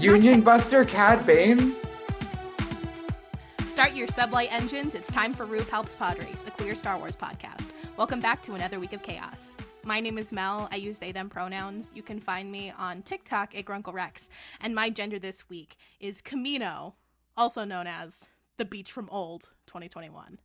Union Buster Cad Bane? Start your sublight engines. It's time for Rube Helps Padres, a queer Star Wars podcast. Welcome back to another week of chaos. My name is Mel. I use they, them pronouns. You can find me on TikTok at Grunkle Rex. And my gender this week is Kamino, also known as the Beach from Old 2021.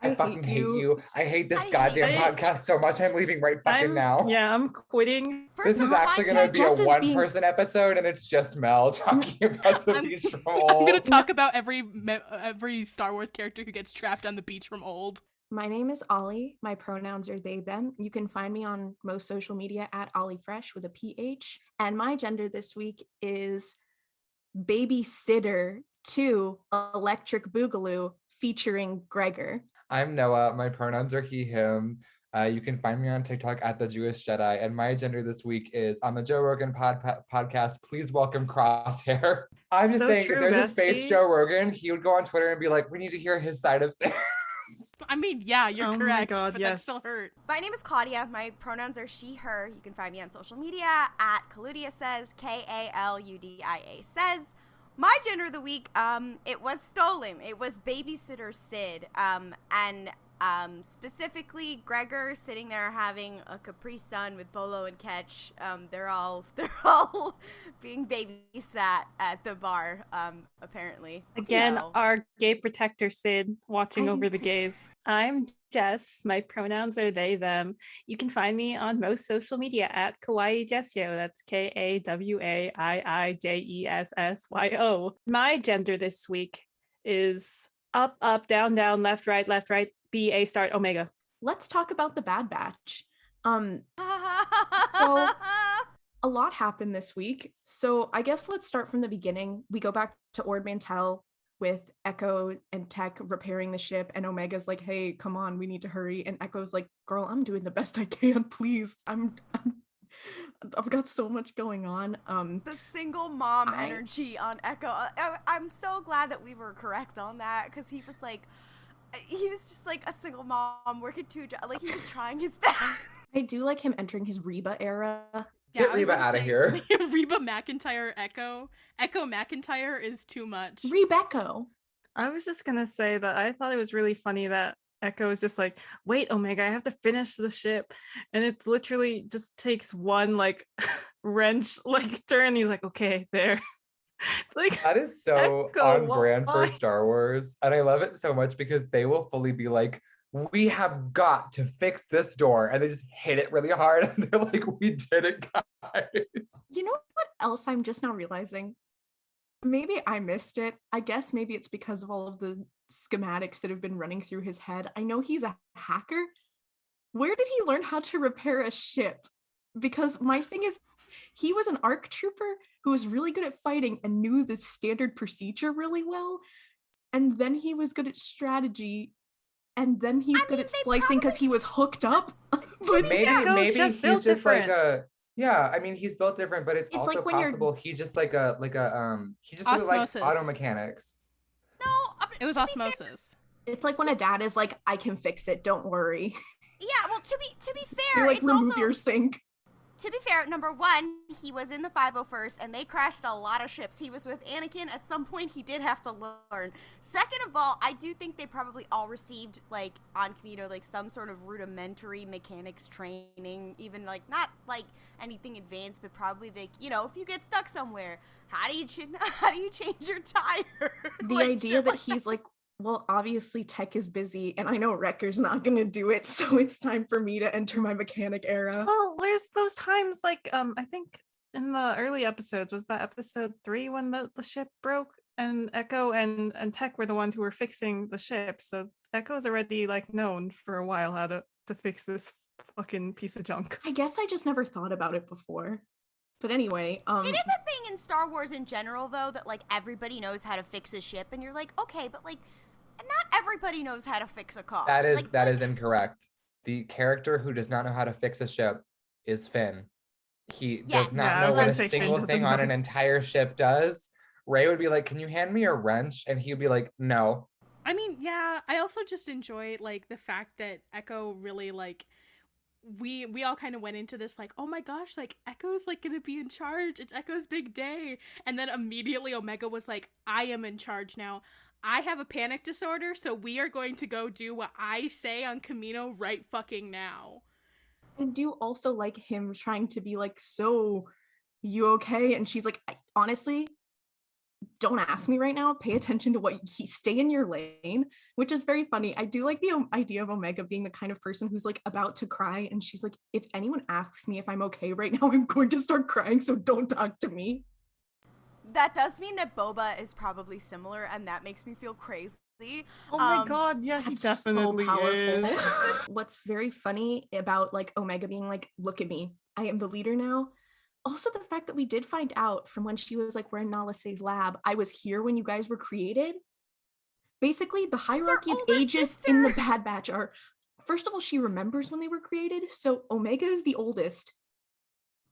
I fucking hate you. I hate this goddamn podcast so much. I'm leaving right now. Yeah, I'm quitting. This is actually going to be a one-person episode, and it's just Mel talking about the beach from Old. I'm going to talk about every Star Wars character who gets trapped on the beach from Old. My name is Ollie. My pronouns are they, them. You can find me on most social media at OllieFresh with a PH. And my gender this week is Babysitter 2 Electric Boogaloo featuring Gregor. I'm Noah. My pronouns are he, him. You can find me on TikTok at The Jewish Jedi. And my gender this week is on the Joe Rogan podcast. Please welcome Crosshair. I'm just saying, if there's a space Joe Rogan, he would go on Twitter and be like, we need to hear his side of things. I mean, yeah, you're correct, my God, but yes. that still hurt. My name is Klaudia. My pronouns are she, her. You can find me on social media at Klaudia Says, Kaludia Says. My gender of the week, it was stolen. It was Babysitter Sid. And specifically Gregor sitting there having a Capri Sun with Bolo and Ketch. They're all being babysat at the bar, apparently. Again, our gay protector Sid watching over the gays. I'm Jess. My pronouns are they, them. You can find me on most social media at Kawaii Jessyo. That's KAWAIIJESSYO. My gender this week is up, up, down, down, left, right, BA start Omega. Let's talk about the Bad Batch. So a lot happened this week. So I guess let's start from the beginning. We go back to Ord Mantell with Echo and Tech repairing the ship, and Omega's like, hey, come on, we need to hurry. And Echo's like, girl, I'm doing the best I can, please. I've got so much going on. The single mom energy on Echo. I'm so glad that we were correct on that, because he was just like a single mom working two jobs. Like, he was trying his best. I do like him entering his Reba era. Get Reba out of here. Reba McIntyre Echo. Echo McIntyre is too much. Rebecca. I was just going to say that I thought it was really funny that Echo is just like, wait, Omega, I have to finish the ship. And it's literally just takes one like wrench like turn. He's like, okay, there. It's like, that is so on brand for Star Wars. And I love it so much because they will fully be like, we have got to fix this door. And they just hit it really hard. And they're like, we did it, guys. You know what else I'm just now realizing? Maybe I missed it. I guess maybe it's because of all of the schematics that have been running through his head. I know he's a hacker. Where did he learn how to repair a ship? Because my thing is, he was an ARC trooper who was really good at fighting and knew the standard procedure really well. And then he was good at strategy. And then he's good at splicing because he was hooked up. But maybe he's just different. Like I mean, he's built different, but it's also like possible he just he just really likes auto mechanics. No, it was osmosis. It's like when a dad is like, I can fix it, don't worry. Yeah, well, to be fair, you like it's remove also your sink. To be fair, number one, he was in the 501st, and they crashed a lot of ships. He was with Anakin. At some point, he did have to learn. Second of all, I do think they probably all received, like, on Kamino, like, some sort of rudimentary mechanics training, even, like, not, like, anything advanced, but probably, like, you know, if you get stuck somewhere, how do you change your tire? The idea that he's, like, well, obviously Tech is busy, and I know Wrecker's not going to do it, so it's time for me to enter my mechanic era. Well, there's those times, like, I think in the early episodes, was that episode 3 when the ship broke, and Echo and Tech were the ones who were fixing the ship, so Echo's already, like, known for a while how to fix this fucking piece of junk. I guess I just never thought about it before. But anyway, it is a thing in Star Wars in general, though, that, like, everybody knows how to fix a ship, and you're like, okay, but, like, not everybody knows how to fix a car. That is incorrect. The character who does not know how to fix a ship is Finn. He does not know what a single thing on an entire ship does. Rey would be like, can you hand me a wrench? And he would be like, no. I mean, yeah, I also just enjoy, like, the fact that Echo really, like, we all kind of went into this like, oh my gosh, like Echo's like gonna be in charge. It's Echo's big day. And then immediately Omega was like, I am in charge now. I have a panic disorder, so we are going to go do what I say on Kamino right fucking now. I do also like him trying to be like, so you okay? And she's like, honestly, don't ask me right now. Pay attention to stay in your lane, which is very funny. I do like the idea of Omega being the kind of person who's like about to cry. And she's like, if anyone asks me if I'm okay right now, I'm going to start crying. So don't talk to me. That does mean that Boba is probably similar, and that makes me feel crazy. Oh my god, yeah, he definitely is. What's very funny about like Omega being like, look at me, I am the leader now. Also, the fact that we did find out from when she was like, we're in Nalase's lab, I was here when you guys were created. Basically, the hierarchy of ages in the Bad Batch are, first of all, she remembers when they were created. So Omega is the oldest,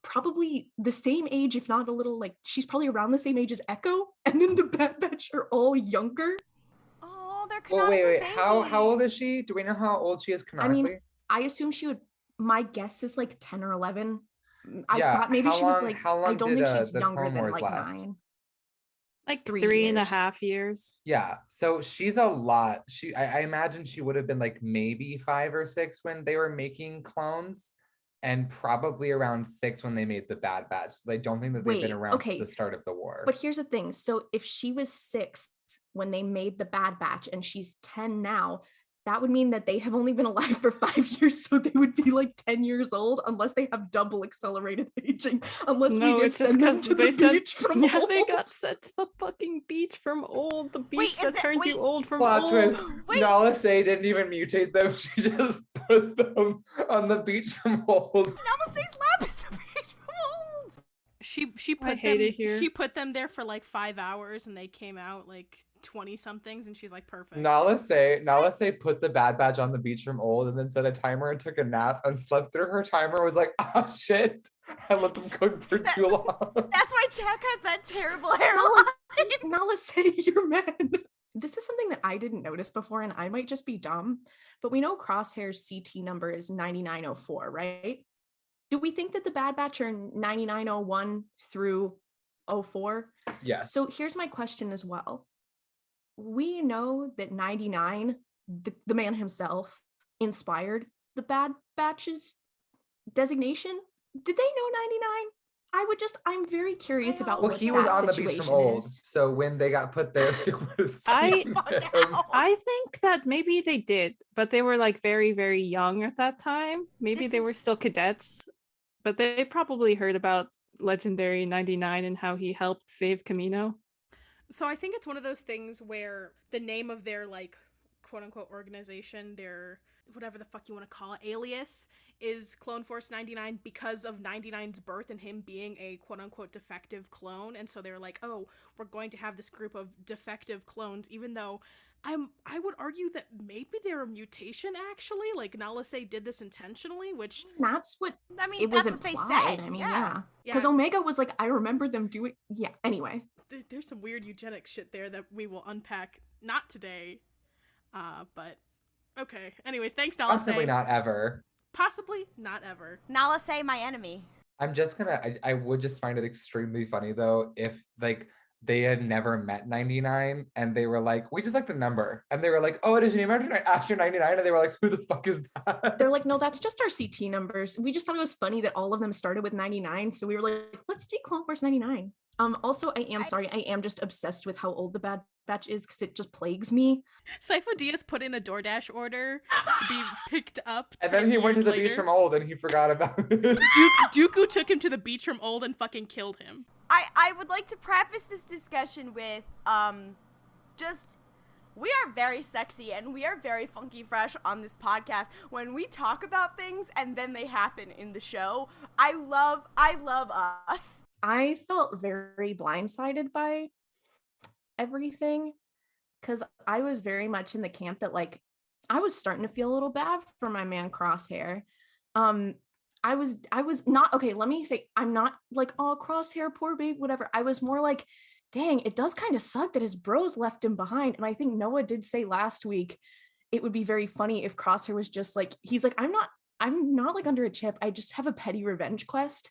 probably the same age, if not a little, like, she's probably around the same age as Echo. And then the Bad Batch are all younger. Oh, they're canonically canonically wait. How old is she? Do we know how old she is canonically? I mean, I assume she would, my guess is like 10 or 11. I thought maybe she was like, I don't think she's younger than like 9. Like 3.5 years. Yeah, so she's a lot. I imagine she would have been like maybe 5 or 6 when they were making clones, and probably around 6 when they made the Bad Batch. I don't think that they've been around since the start of the war. But here's the thing. So if she was 6 when they made the Bad Batch and she's 10 now, that would mean that they have only been alive for 5 years, so they would be like 10 years old unless they have double accelerated aging. Unless we did send them to the beach from old. They got sent to the fucking beach from old. The beach that turns you old from Plot old. twist. Nalase didn't even mutate them. She just put them on the beach from old. Nalase's lab is the beach from old. She put them there for like 5 hours, and they came out like 20 somethings, and she's like, perfect. Nalase put the Bad Batch on the beach from old, and then set a timer and took a nap and slept through her timer. Was like, oh shit, I let them cook for too long. That's why Tech has that terrible hairline. Nalase, you're mad. This is something that I didn't notice before, and I might just be dumb, but we know Crosshair's CT number is 9904, right? Do we think that the Bad Batch are 9901 through 04? Yes. So here's my question as well. We know that 99, the man himself, inspired the Bad Batch's designation. Did they know 99? I'm very curious about what he was on the beach from old, is. So when they got put there, they would have seen him. I think that maybe they did, but they were like very, very young at that time. Maybe they were still cadets, but they probably heard about legendary 99 and how he helped save Kamino. So I think it's one of those things where the name of their like quote unquote organization, their whatever the fuck you want to call it, alias, is Clone Force 99 because of 99's birth and him being a quote unquote defective clone. And so they're like, oh, we're going to have this group of defective clones, even though I would argue that maybe they're a mutation actually. Like Nalase did this intentionally, which that's what that's what they said. I mean, yeah. Because Omega was like, I remember them doing anyway. There's some weird eugenics shit there that we will unpack not today. But okay. Anyways, thanks, Nalase. Possibly not ever. Possibly not ever. Nalase, my enemy. I would just find it extremely funny though if like they had never met 99 and they were like, we just like the number, and they were like, oh, it is named after 99, and they were like, who the fuck is that? They're like, no, that's just our CT numbers. We just thought it was funny that all of them started with 99, so we were like, let's take Clone Force 99. Also, I am just obsessed with how old the Bad Batch is because it just plagues me. Sifo Dyas put in a DoorDash order to be picked up. And then he went to the beach from old and he forgot about it. Dooku took him to the beach from old and fucking killed him. I would like to preface this discussion with we are very sexy and we are very funky fresh on this podcast. When we talk about things and then they happen in the show, I love us. I felt very blindsided by everything because I was very much in the camp that like I was starting to feel a little bad for my man Crosshair. I was not okay. Let me say, I'm not like, oh, Crosshair, poor babe, whatever. I was more like, dang, it does kind of suck that his bros left him behind. And I think Noah did say last week it would be very funny if Crosshair was just like, he's like, I'm not I'm not like under a chip. I just have a petty revenge quest.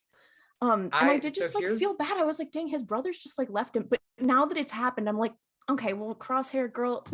And I did just like feel bad. I was like, dang, his brothers just like left him. But now that it's happened, I'm like, okay, well, Crosshair girl,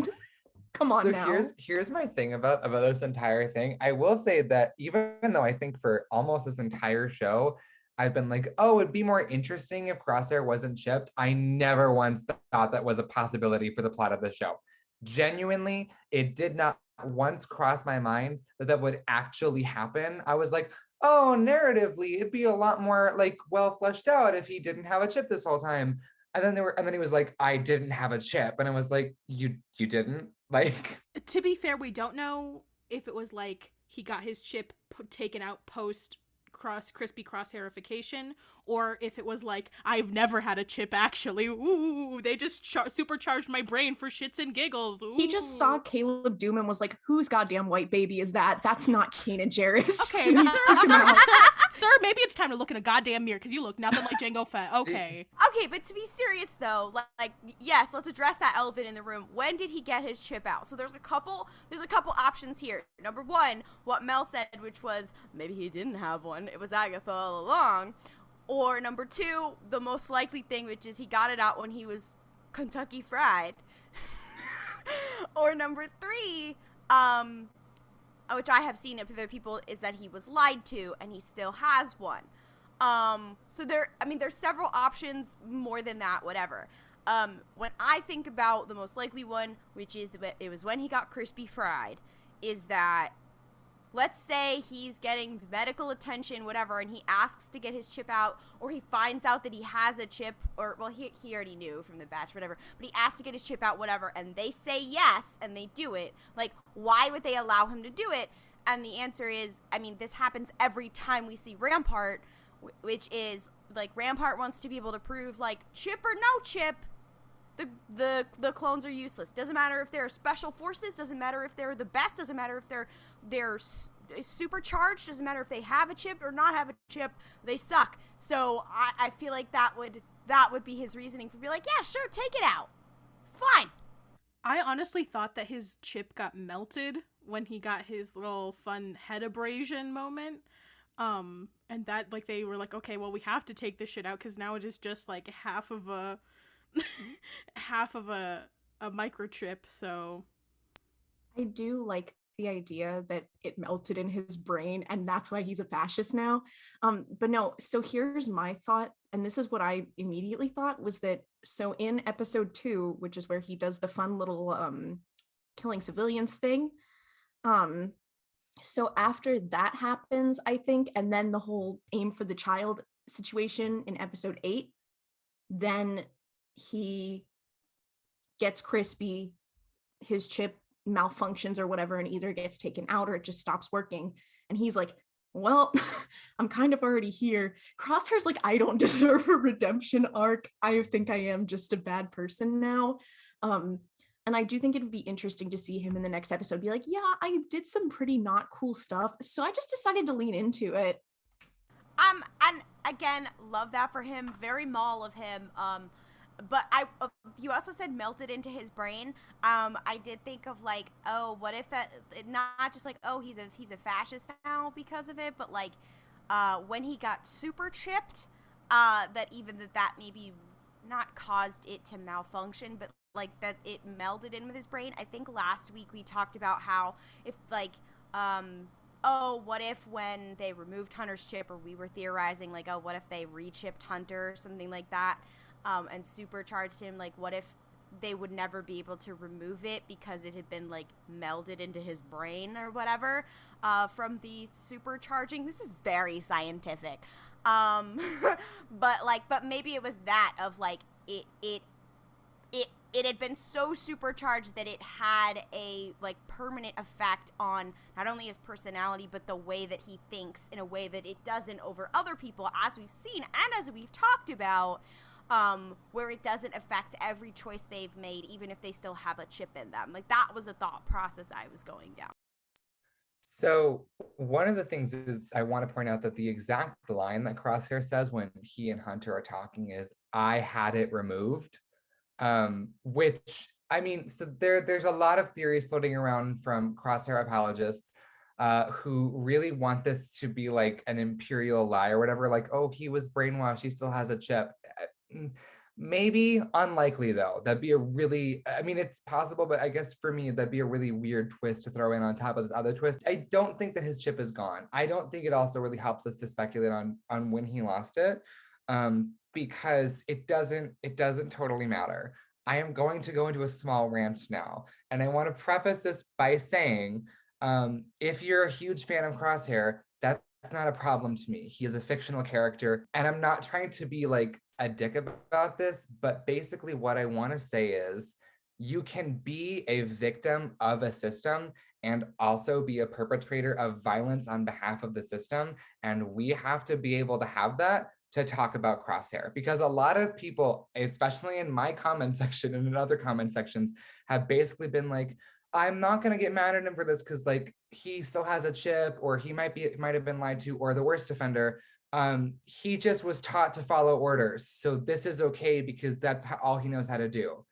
come on now. Here's my thing about this entire thing. I will say that even though I think for almost this entire show, I've been like, oh, it'd be more interesting if Crosshair wasn't chipped. I never once thought that was a possibility for the plot of the show. Genuinely, it did not once cross my mind that would actually happen. I was like, oh, narratively, it'd be a lot more like well fleshed out if he didn't have a chip this whole time. And then he was like, I didn't have a chip. And I was like, you didn't? Like, to be fair, we don't know if it was like he got his chip taken out post crispy crosshairification, or if it was like, I've never had a chip actually. Ooh, they just supercharged my brain for shits and giggles. Ooh. He just saw Caleb Doom and was like, whose goddamn white baby is that? That's not Kanan Jarrus. Okay, sir, maybe it's time to look in a goddamn mirror because you look nothing like Jango Fett. Okay. Okay, but to be serious though, like yes, let's address that elephant in the room. When did he get his chip out? So there's a couple options here. Number one, what Mel said, which was maybe he didn't have one. It was Agatha all along. Or number two, the most likely thing, which is he got it out when he was Kentucky Fried. Or number three, which I have seen it with other people, is that he was lied to and he still has one. So there's several options, more than that, whatever. When I think about the most likely one, which is it was when he got crispy fried, is that let's say he's getting medical attention, whatever, and he asks to get his chip out, or he finds out that he has a chip, or, well, he already knew from the batch, whatever, but he asks to get his chip out, whatever, and they say yes, and they do it. Like, why would they allow him to do it? And the answer is, I mean, this happens every time we see Rampart, which is, like, Rampart wants to be able to prove, like, chip or no chip, the clones are useless. Doesn't matter if they're special forces, doesn't matter if they're the best, doesn't matter if they're supercharged, doesn't matter if they have a chip or not have a chip, they suck. So I feel like that would be his reasoning for being like, yeah, sure, take it out. Fine. I honestly thought that his chip got melted when he got his little fun head abrasion moment. And that, like, they were like, okay, well, we have to take this shit out because now it is just like half of a microchip. So I do like the idea that it melted in his brain and that's why he's a fascist now. But no, so here's my thought, and this is what I immediately thought, was that so in episode 2, which is where he does the fun little killing civilians thing, so after that happens, I think, and then the whole aim for the child situation in episode 8, then he gets crispy, his chip malfunctions or whatever, and either gets taken out or it just stops working, and he's like, well, I'm kind of already here. Crosshair's like, I don't deserve a redemption arc. I think I am just a bad person now. And I do think it would be interesting to see him in the next episode be like, yeah, I did some pretty not cool stuff, so I just decided to lean into it. And again, love that for him. Very Maul of him. But you also said melted into his brain. I did think of like, oh, what if that, not just like, oh, he's a fascist now because of it, but like, when he got super chipped, that maybe not caused it to malfunction, but like that it melded in with his brain. I think last week we talked about how if like, oh, what if when they removed Hunter's chip, or we were theorizing like, oh, what if they re-chipped Hunter or something like that, and supercharged him, like what if they would never be able to remove it because it had been like melded into his brain or whatever, from the supercharging. This is very scientific. But maybe it was that of like it had been so supercharged that it had a like permanent effect on not only his personality but the way that he thinks, in a way that it doesn't over other people, as we've seen and as we've talked about, where it doesn't affect every choice they've made, even if they still have a chip in them. Like, that was a thought process I was going down. So one of the things is, I want to point out that the exact line that Crosshair says when he and Hunter are talking is, I had it removed. Which, I mean, so there's a lot of theories floating around from Crosshair apologists who really want this to be like an imperial lie or whatever, like, oh, he was brainwashed, he still has a chip. Maybe, unlikely though. That'd be a really, I mean, it's possible, but I guess for me, that'd be a really weird twist to throw in on top of this other twist. I don't think that his chip is gone. I don't think it also really helps us to speculate on when he lost it, because it doesn't totally matter. I am going to go into a small rant now, and I want to preface this by saying, if you're a huge fan of Crosshair, that's not a problem to me. He is a fictional character, and I'm not trying to be like a dick about this, but basically what I want to say is you can be a victim of a system and also be a perpetrator of violence on behalf of the system. And we have to be able to have that to talk about Crosshair, because a lot of people, especially in my comment section and in other comment sections, have basically been like, I'm not going to get mad at him for this because like he still has a chip, or he might have been lied to, or the worst offender, he just was taught to follow orders, so this is okay because that's all he knows how to do.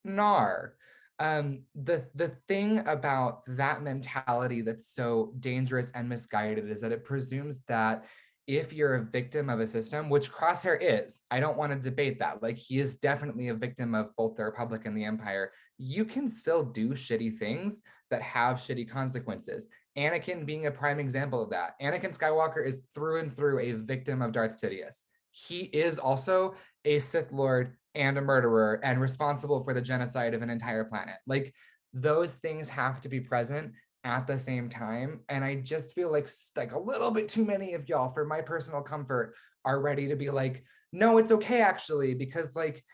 Nar. The thing about that mentality that's so dangerous and misguided is that it presumes that if you're a victim of a system, which Crosshair is, I don't want to debate that. Like, he is definitely a victim of both the Republic and the Empire. You can still do shitty things that have shitty consequences. Anakin being a prime example of that. Anakin Skywalker is through and through a victim of Darth Sidious. He is also a Sith Lord and a murderer and responsible for the genocide of an entire planet. Like, those things have to be present at the same time. And I just feel like a little bit too many of y'all, for my personal comfort, are ready to be like, no, it's okay actually, because like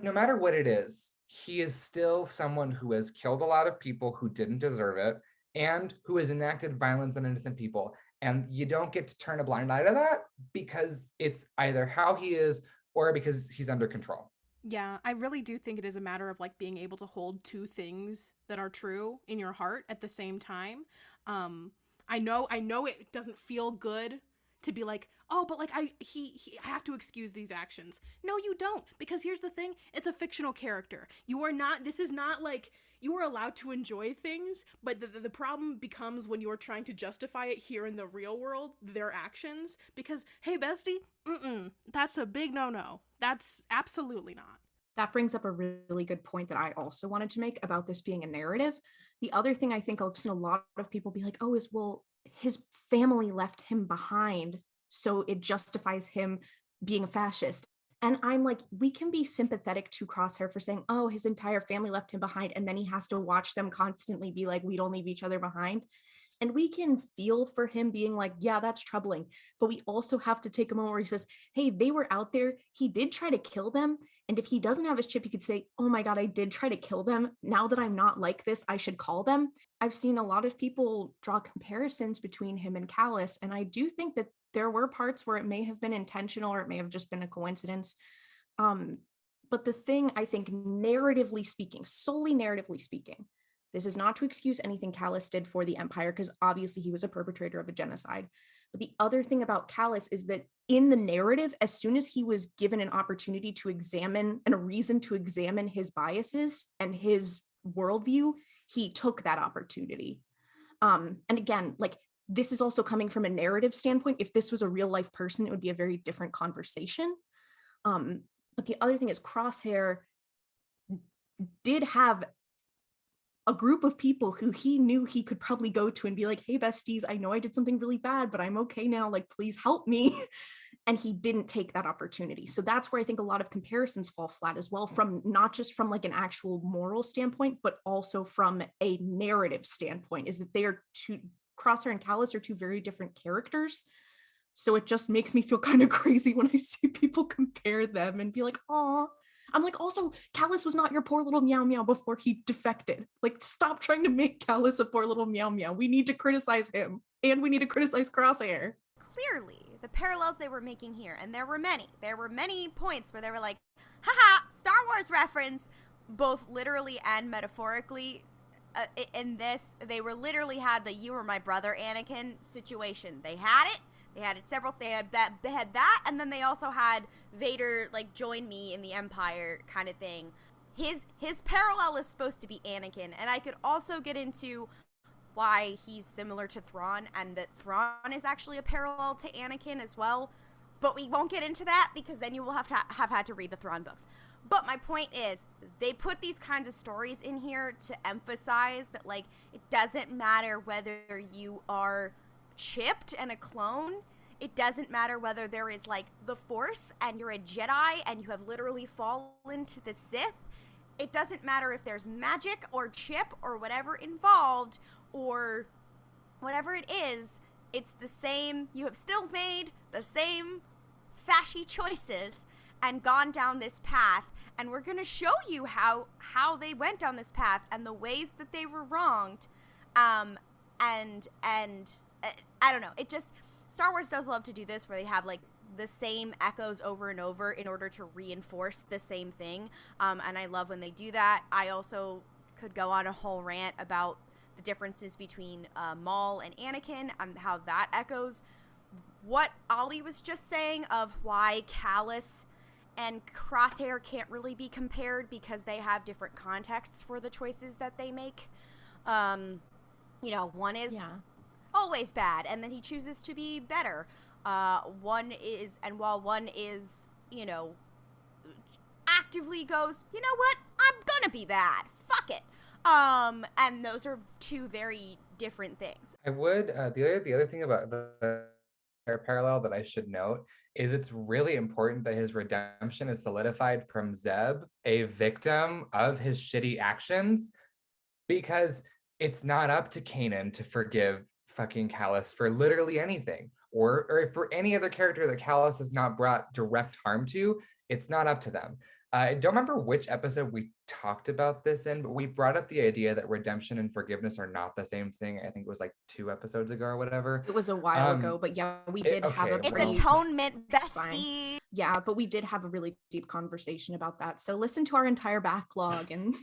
no matter what it is, he is still someone who has killed a lot of people who didn't deserve it and who has enacted violence on innocent people. And you don't get to turn a blind eye to that because it's either how he is or because he's under control. Yeah, I really do think it is a matter of like being able to hold two things that are true in your heart at the same time. I know it doesn't feel good to be like, oh, but like I have to excuse these actions. No, you don't, because here's the thing: it's a fictional character. You are not. This is not like you are allowed to enjoy things, but the problem becomes when you are trying to justify it here in the real world, their actions. Because hey, bestie, that's a big no-no. That's absolutely not. That brings up a really good point that I also wanted to make about this being a narrative. The other thing I think I've seen a lot of people be like, oh, is, well, his family left him behind, so it justifies him being a fascist. And I'm like, we can be sympathetic to Crosshair for saying, oh, his entire family left him behind, and then he has to watch them constantly be like, we don't leave each other behind. And we can feel for him being like, yeah, that's troubling. But we also have to take a moment where he says, hey, they were out there. He did try to kill them. And if he doesn't have his chip, he could say, oh my God, I did try to kill them. Now that I'm not like this, I should call them. I've seen a lot of people draw comparisons between him and Callus. And I do think that there were parts where it may have been intentional or it may have just been a coincidence. But the thing, I think, narratively speaking, solely narratively speaking, this is not to excuse anything Callus did for the Empire, because obviously he was a perpetrator of a genocide. But the other thing about Callus is that in the narrative, as soon as he was given an opportunity to examine and a reason to examine his biases and his worldview, he took that opportunity. And again, like, this is also coming from a narrative standpoint. If this was a real life person, it would be a very different conversation. But the other thing is, Crosshair did have a group of people who he knew he could probably go to and be like, hey, besties, I know I did something really bad, but I'm okay now. Like, please help me. And he didn't take that opportunity. So that's where I think a lot of comparisons fall flat as well, from not just from like an actual moral standpoint, but also from a narrative standpoint, is that they are two, Crosshair and Callus are two very different characters. So it just makes me feel kind of crazy when I see people compare them and be like, oh, I'm like, also, Callus was not your poor little meow meow before he defected. Like, stop trying to make Callus a poor little meow meow. We need to criticize him, and we need to criticize Crosshair. Clearly, the parallels they were making here, and there were many points where they were like, haha, Star Wars reference, both literally and metaphorically. In this, they were literally had the "you were my brother, Anakin" situation. They had it. They had that, and then they also had Vader like join me in the Empire kind of thing. His parallel is supposed to be Anakin, and I could also get into why he's similar to Thrawn, and that Thrawn is actually a parallel to Anakin as well. But we won't get into that because then you will have had to read the Thrawn books. But my point is, they put these kinds of stories in here to emphasize that, like, it doesn't matter whether you are chipped and a clone. It doesn't matter whether there is, like, the Force and you're a Jedi and you have literally fallen to the Sith. It doesn't matter if there's magic or chip or whatever involved or whatever it is. It's the same. You have still made the same fashy choices and gone down this path. And we're going to show you how they went down this path and the ways that they were wronged. And I don't know. It just, Star Wars does love to do this where they have, like, the same echoes over and over in order to reinforce the same thing. And I love when they do that. I also could go on a whole rant about the differences between Maul and Anakin and how that echoes what Ollie was just saying of why Callus and Crosshair can't really be compared because they have different contexts for the choices that they make. You know, one is always bad, and then he chooses to be better. One is, and while one is, you know, actively goes, you know what, I'm gonna be bad, fuck it. And those are two very different things. I would, the other thing about the parallel that I should note is it's really important that his redemption is solidified from Zeb, a victim of his shitty actions, because it's not up to Kanan to forgive fucking Callus for literally anything, or for any other character that Callus has not brought direct harm to. It's not up to them. I don't remember which episode we talked about this in, but we brought up the idea that redemption and forgiveness are not the same thing. I think it was like 2 episodes ago or whatever. It was a while ago, but yeah, we did have a It's atonement, bestie. Yeah, but we did have a really deep conversation about that. So listen to our entire backlog and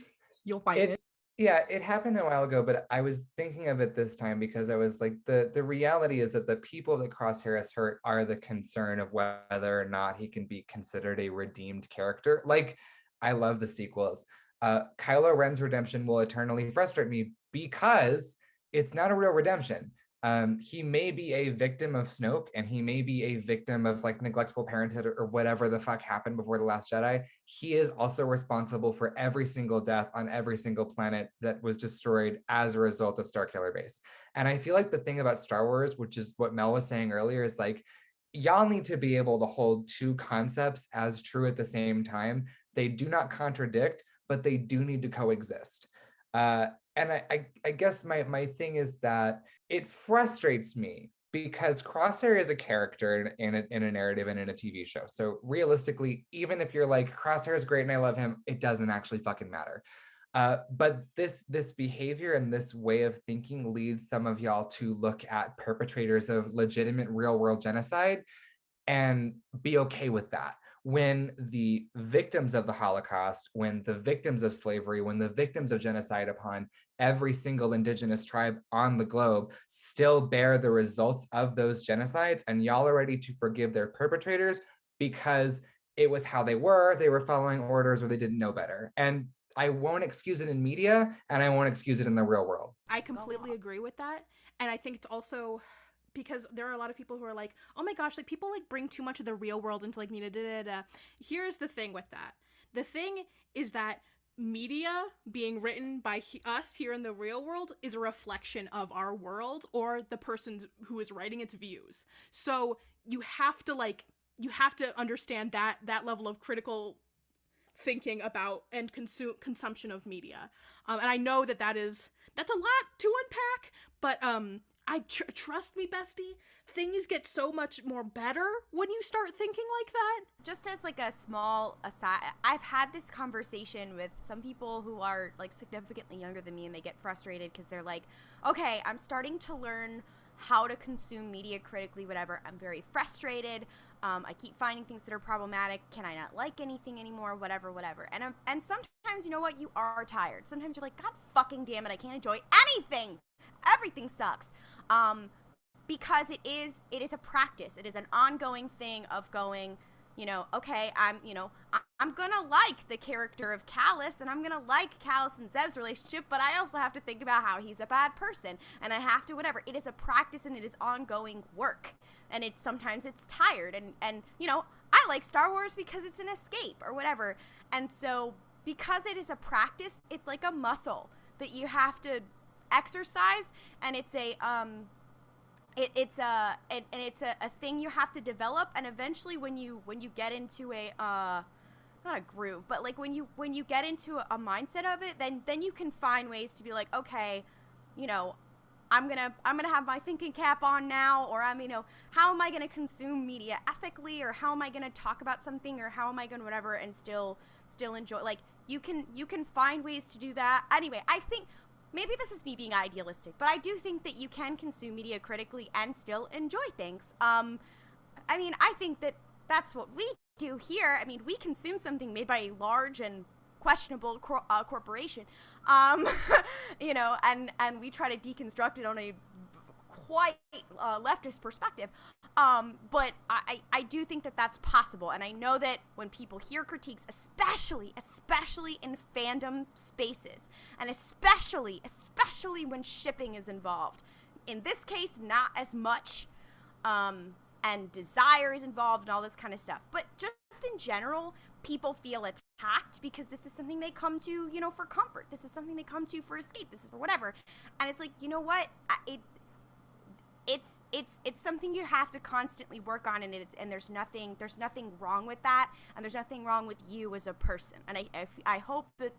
you'll find it. Yeah, it happened a while ago, but I was thinking of it this time because I was like, the reality is that the people that Crosshair has hurt are the concern of whether or not he can be considered a redeemed character. Like, I love the sequels. Kylo Ren's redemption will eternally frustrate me because it's not a real redemption. He may be a victim of Snoke, and he may be a victim of, like, neglectful parenthood or whatever the fuck happened before The Last Jedi. He is also responsible for every single death on every single planet that was destroyed as a result of Starkiller Base. And I feel like the thing about Star Wars, which is what Mel was saying earlier, is like, y'all need to be able to hold two concepts as true at the same time. They do not contradict, but they do need to coexist. And I guess my thing is that it frustrates me because Crosshair is a character in a narrative and in a TV show. So realistically, even if you're like, Crosshair is great and I love him, it doesn't actually fucking matter. But this behavior and this way of thinking leads some of y'all to look at perpetrators of legitimate real world genocide and be okay with that. When the victims of the Holocaust, when the victims of slavery, when the victims of genocide upon every single indigenous tribe on the globe still bear the results of those genocides, and y'all are ready to forgive their perpetrators because it was how they were following orders, or they didn't know better. And I won't excuse it in media, and I won't excuse it in the real world. I completely agree with that. And I think it's also because there are a lot of people who are like, oh my gosh, like people like bring too much of the real world into like media. Here's the thing with that. The thing is that media being written by us here in the real world is a reflection of our world or the person who is writing its views. So you have to understand that level of critical thinking about and consumption of media. And I know that's a lot to unpack, but trust me, bestie, things get so much more better when you start thinking like that. Just as like a small aside, I've had this conversation with some people who are like significantly younger than me, and they get frustrated because they're like, okay, I'm starting to learn how to consume media critically, whatever. I'm very frustrated. I keep finding things that are problematic. Can I not like anything anymore? Whatever. And sometimes, you know what? You are tired. Sometimes you're like, God fucking damn it, I can't enjoy anything. Everything sucks. Because it is a practice. It is an ongoing thing of going, okay, I'm gonna like the character of Callus, and I'm gonna like Callus and Zeb's relationship, but I also have to think about how he's a bad person, and I have to whatever. It is a practice, and it is ongoing work, and sometimes it's tired, and I like Star Wars because it's an escape or whatever, and so because it is a practice, it's like a muscle that you have to exercise, and it's a it's a thing you have to develop, and eventually when you get into a not a groove, but like when you get into a mindset of it, then you can find ways to be like, okay, I'm gonna have my thinking cap on now, or how am I gonna consume media ethically, or how am I gonna talk about something, or how am I gonna whatever, and still enjoy. Like you can find ways to do that. Anyway, I think maybe this is me being idealistic, but I do think that you can consume media critically and still enjoy things. I think that that's what we do here. I mean, we consume something made by a large and questionable corporation, and we try to deconstruct it on a quite leftist perspective. But I do think that that's possible, and I know that when people hear critiques, especially in fandom spaces, and especially when shipping is involved, in this case, not as much, and desire is involved and all this kind of stuff, but just in general, people feel attacked because this is something they come to, for comfort. This is something they come to for escape. This is for whatever. And it's like, you know what? It's something you have to constantly work on, and there's nothing wrong with that, and there's nothing wrong with you as a person. And I hope that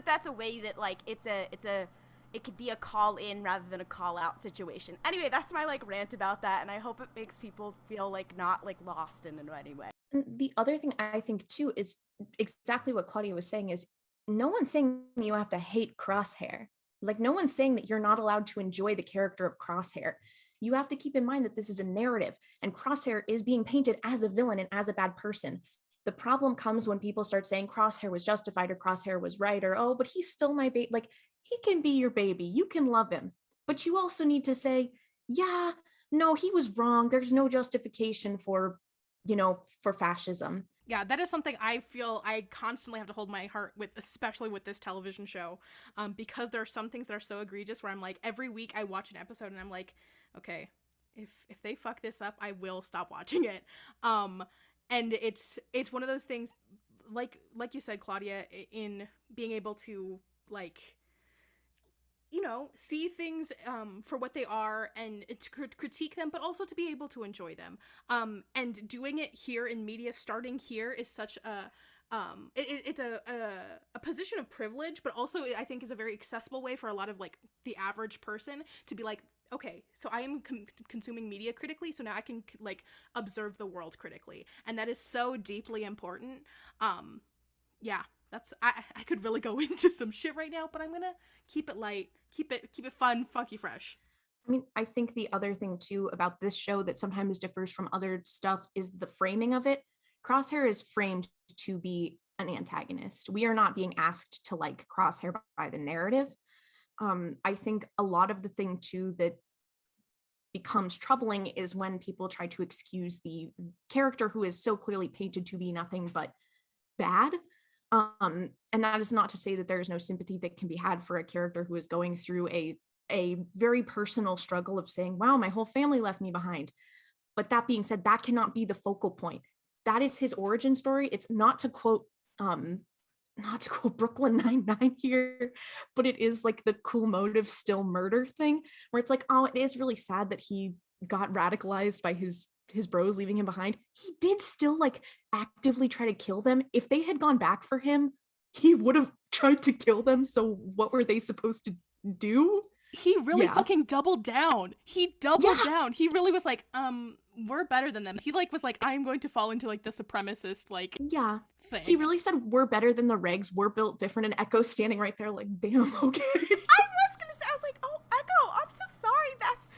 that's a way that like it could be a call in rather than a call out situation. Anyway, that's my like rant about that, and I hope it makes people feel like not like lost in any way. The other thing I think too is exactly what Klaudia was saying, is no one's saying you have to hate Crosshair. Like no one's saying that you're not allowed to enjoy the character of Crosshair. You have to keep in mind that this is a narrative, and Crosshair is being painted as a villain and as a bad person. The problem comes when people start saying Crosshair was justified or Crosshair was right, or, oh, but he's still my baby. Like, he can be your baby. You can love him. But you also need to say, yeah, no, he was wrong. There's no justification for fascism. Yeah, that is something I feel I constantly have to hold my heart with, especially with this television show, because there are some things that are so egregious where I'm like, every week I watch an episode and I'm like, okay, if they fuck this up, I will stop watching it. And it's one of those things, like you said, Klaudia, in being able to see things for what they are and to critique them, but also to be able to enjoy them. And doing it here in media, starting here, is such a it's a position of privilege, but also I think is a very accessible way for a lot of like the average person to be like, okay, so I am consuming media critically, so now I can like observe the world critically, and that is so deeply important. Yeah, that's I could really go into some shit right now, but I'm gonna keep it light, keep it fun, funky, fresh. I mean, I think the other thing too about this show that sometimes differs from other stuff is the framing of it. Crosshair is framed to be an antagonist. We are not being asked to like Crosshair by the narrative. I think a lot of the thing too that becomes troubling is when people try to excuse the character who is so clearly painted to be nothing but bad. And that is not to say that there is no sympathy that can be had for a character who is going through a very personal struggle of saying, wow, my whole family left me behind. But that being said, that cannot be the focal point. That is his origin story. It's not to quote Brooklyn Nine-Nine here, but it is like the cool motive still murder thing, where it's like, oh, it is really sad that he got radicalized by his bros leaving him behind. He did still like actively try to kill them. If they had gone back for him, he would have tried to kill them. So what were they supposed to do? He really fucking doubled down. He doubled down. He really was like, we're better than them. He like was like, I'm going to fall into like the supremacist like thing. He really said we're better than the regs. We're built different. And Echo's standing right there like, damn, okay. I was gonna say, I was like, oh, Echo, I'm so sorry, bestie.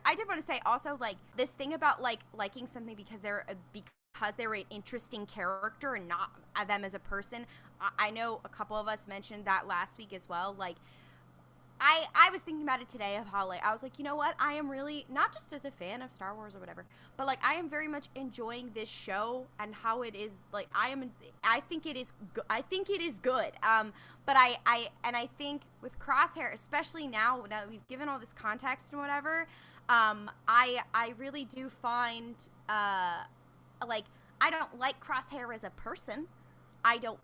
I did want to say also like this thing about like liking something because they're an interesting character and not them as a person. I know a couple of us mentioned that last week as well. Like, I was thinking about it today of how, like, I was like, you know what? I am really, not just as a fan of Star Wars or whatever, but, like, I am very much enjoying this show and how it is, like, I think it is good. But I think with Crosshair, especially now that we've given all this context and whatever, I really do find, like, I don't like Crosshair as a person. I don't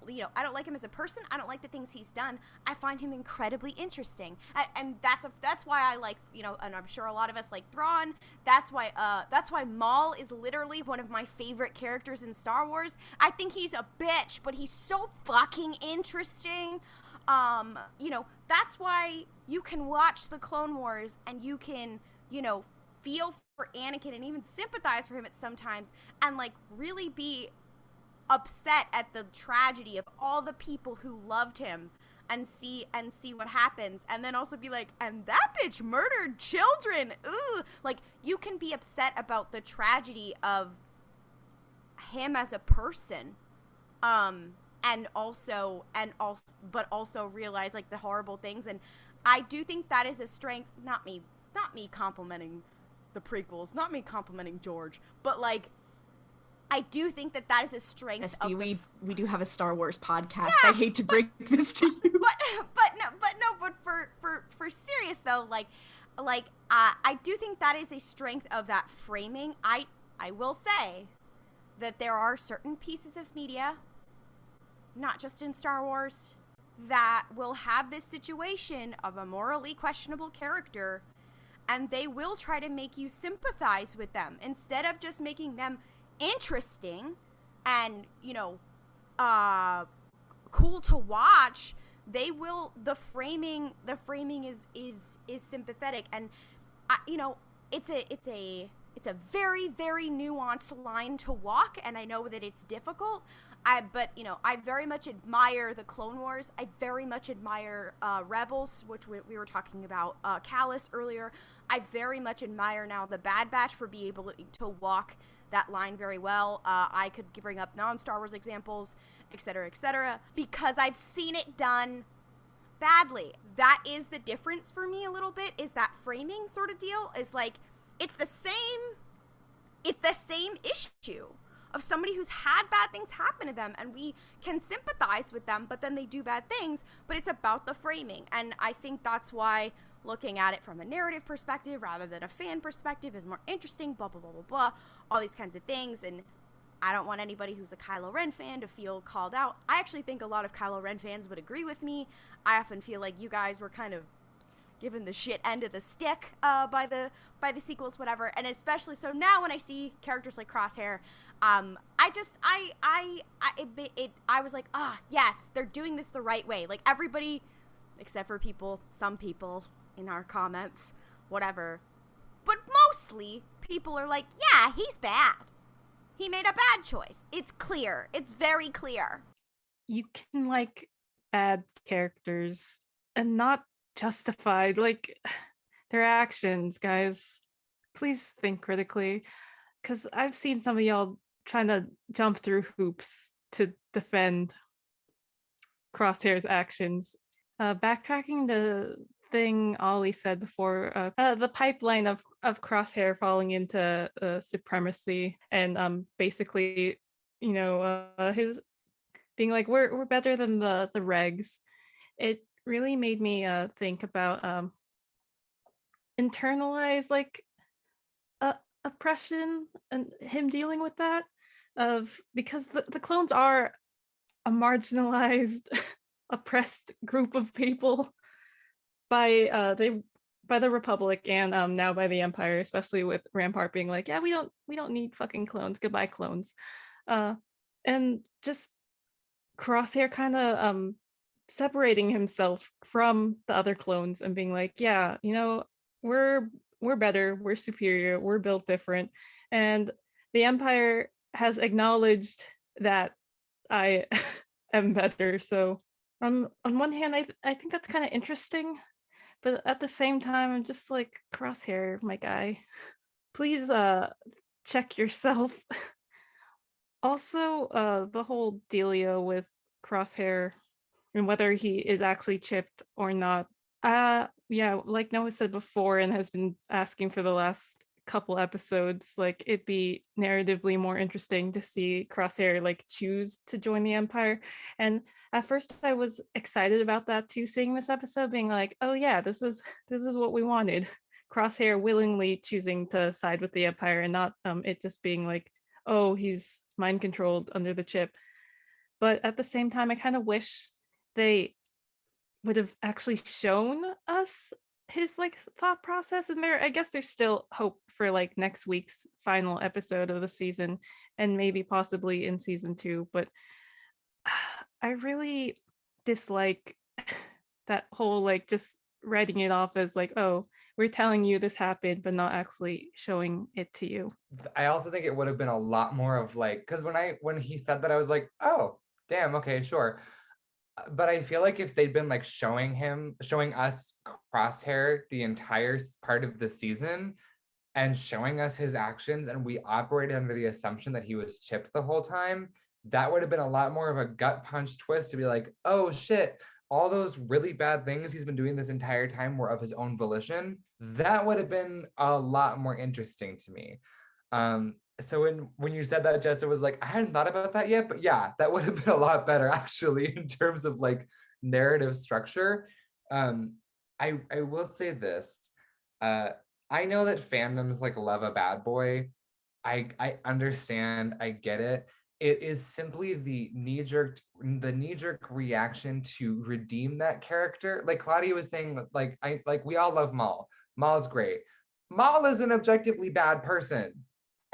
like him as a person. I don't like the things he's done. I find him incredibly interesting, and that's why I like, and I'm sure a lot of us like Thrawn. That's why Maul is literally one of my favorite characters in Star Wars. I think he's a bitch, but he's so fucking interesting. That's why you can watch the Clone Wars and you can, feel for Anakin and even sympathize for him at sometimes, and like really be upset at the tragedy of all the people who loved him and see what happens, and then also be like, and that bitch murdered children. Ugh. Like, you can be upset about the tragedy of him as a person, but also realize like the horrible things. And I do think that is a strength. Not me complimenting the prequels, not me complimenting George, but like, I do think that is a strength. SD, we do have a Star Wars podcast. Yeah, I hate to break this to you, but for serious though, I do think that is a strength of that framing. I will say that there are certain pieces of media, not just in Star Wars, that will have this situation of a morally questionable character, and they will try to make you sympathize with them instead of just making them interesting and cool to watch. The framing is sympathetic, and it's a very, very nuanced line to walk, and I know that it's difficult. I very much admire the Clone Wars. I very much admire Rebels, which we were talking about Callus earlier. I very much admire now the Bad Batch for being able to walk that line very well. I could bring up non-Star Wars examples, etc., because I've seen it done badly. That is the difference for me a little bit, is that framing sort of deal. Is like, it's the same issue of somebody who's had bad things happen to them, and we can sympathize with them, but then they do bad things, but it's about the framing. And I think that's why looking at it from a narrative perspective rather than a fan perspective is more interesting, blah, blah, blah, blah, blah, all these kinds of things. And I don't want anybody who's a Kylo Ren fan to feel called out. I actually think a lot of Kylo Ren fans would agree with me. I often feel like you guys were kind of given the shit end of the stick by the sequels, whatever. And especially so now when I see characters like Crosshair, I was like, yes, they're doing this the right way. Like, everybody, except for some people in our comments, whatever, but mostly people are like, yeah, he's bad. He made a bad choice. It's clear. It's very clear. You can like bad characters and not justify like their actions, guys. Please think critically, because I've seen some of y'all trying to jump through hoops to defend Crosshair's actions. Backtracking the thing Ollie said before, the pipeline of Crosshair falling into supremacy and basically, his being like, we're better than the regs. It really made me think about internalized like oppression and him dealing with that, because the clones are a marginalized oppressed group of people by the Republic and now by the Empire, especially with Rampart being like, yeah, we don't need fucking clones, goodbye clones, and just Crosshair kind of separating himself from the other clones and being like, yeah, we're better, we're superior, we're built different, and the Empire has acknowledged that I am better. So on one hand, I think that's kind of interesting, but at the same time, I'm just like, Crosshair, my guy, please check yourself. Also, the whole dealio with Crosshair and whether he is actually chipped or not. yeah, like Noah said before and has been asking for the last couple episodes, like it'd be narratively more interesting to see Crosshair like choose to join the Empire. And at first I was excited about that too, seeing this episode, being like, oh yeah, this is what we wanted. Crosshair willingly choosing to side with the Empire and not it just being like, oh, he's mind controlled under the chip. But at the same time, I kind of wish they would have actually shown us his like thought process in there. I guess there's still hope for like next week's final episode of the season and maybe possibly in season 2, but I really dislike that whole like just writing it off as like, oh, we're telling you this happened but not actually showing it to you. I also think it would have been a lot more of like, because when he said that, I was like, oh, damn, okay, sure. But I feel like if they'd been like showing us Crosshair the entire part of the season and showing us his actions, and we operated under the assumption that he was chipped the whole time, that would have been a lot more of a gut punch twist to be like, oh shit, all those really bad things he's been doing this entire time were of his own volition. That would have been a lot more interesting to me. So when you said that, Jess, it was like, I hadn't thought about that yet, but yeah, that would have been a lot better actually in terms of like narrative structure. I will say this. I know that fandoms like love a bad boy. I understand, I get it. It is simply the knee-jerk reaction to redeem that character. Like Klaudia was saying, like we all love Maul. Maul's great. Maul is an objectively bad person.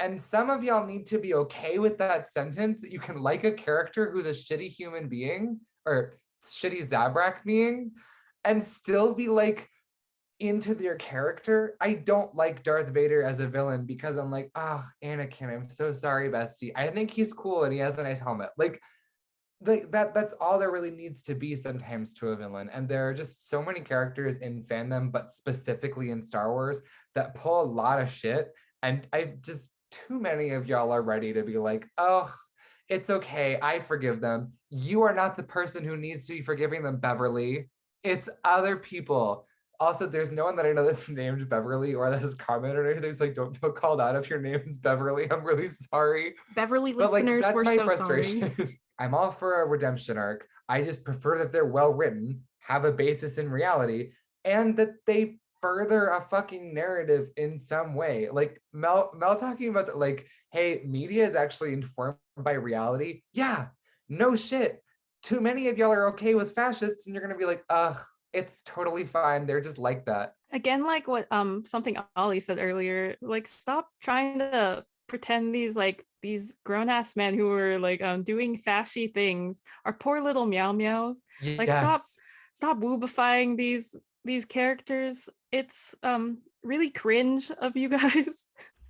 And some of y'all need to be okay with that sentence, that you can like a character who's a shitty human being or shitty Zabrak being and still be like into their character. I don't like Darth Vader as a villain because I'm like, oh, Anakin, I'm so sorry, bestie. I think he's cool and he has a nice helmet. Like that's all there really needs to be sometimes to a villain. And there are just so many characters in fandom, but specifically in Star Wars, that pull a lot of shit. And I've just too many of y'all are ready to be like, oh, it's okay, I forgive them. You are not the person who needs to be forgiving them, Beverly. It's other people. Also, there's no one that I know that's named Beverly or that has commented or anything. It's like, don't feel called out if your name is Beverly. I'm really sorry. Beverly But like, listeners, that's we're my so frustration. sorry. I'm all for a redemption arc. I just prefer that they're well written, have a basis in reality, and that they further a fucking narrative in some way. Like Mel talking about that, like, hey, media is actually informed by reality. Yeah, no shit. Too many of y'all are okay with fascists, and you're gonna be like, ugh, it's totally fine. They're just like that. Again, like what something Ollie said earlier, like stop trying to pretend these grown-ass men who are like doing fashy things are poor little meow meows. Yes. Like stop woobifying these characters. It's really cringe of you guys.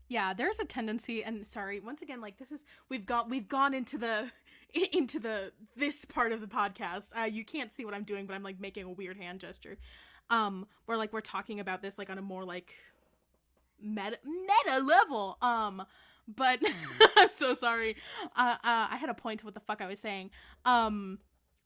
Yeah, there's a tendency, and sorry, once again, like we've gone into this part of the podcast. You can't see what I'm doing, but I'm like making a weird hand gesture. Where like we're talking about this like on a more like meta level. But I'm so sorry. I had a point to what the fuck I was saying.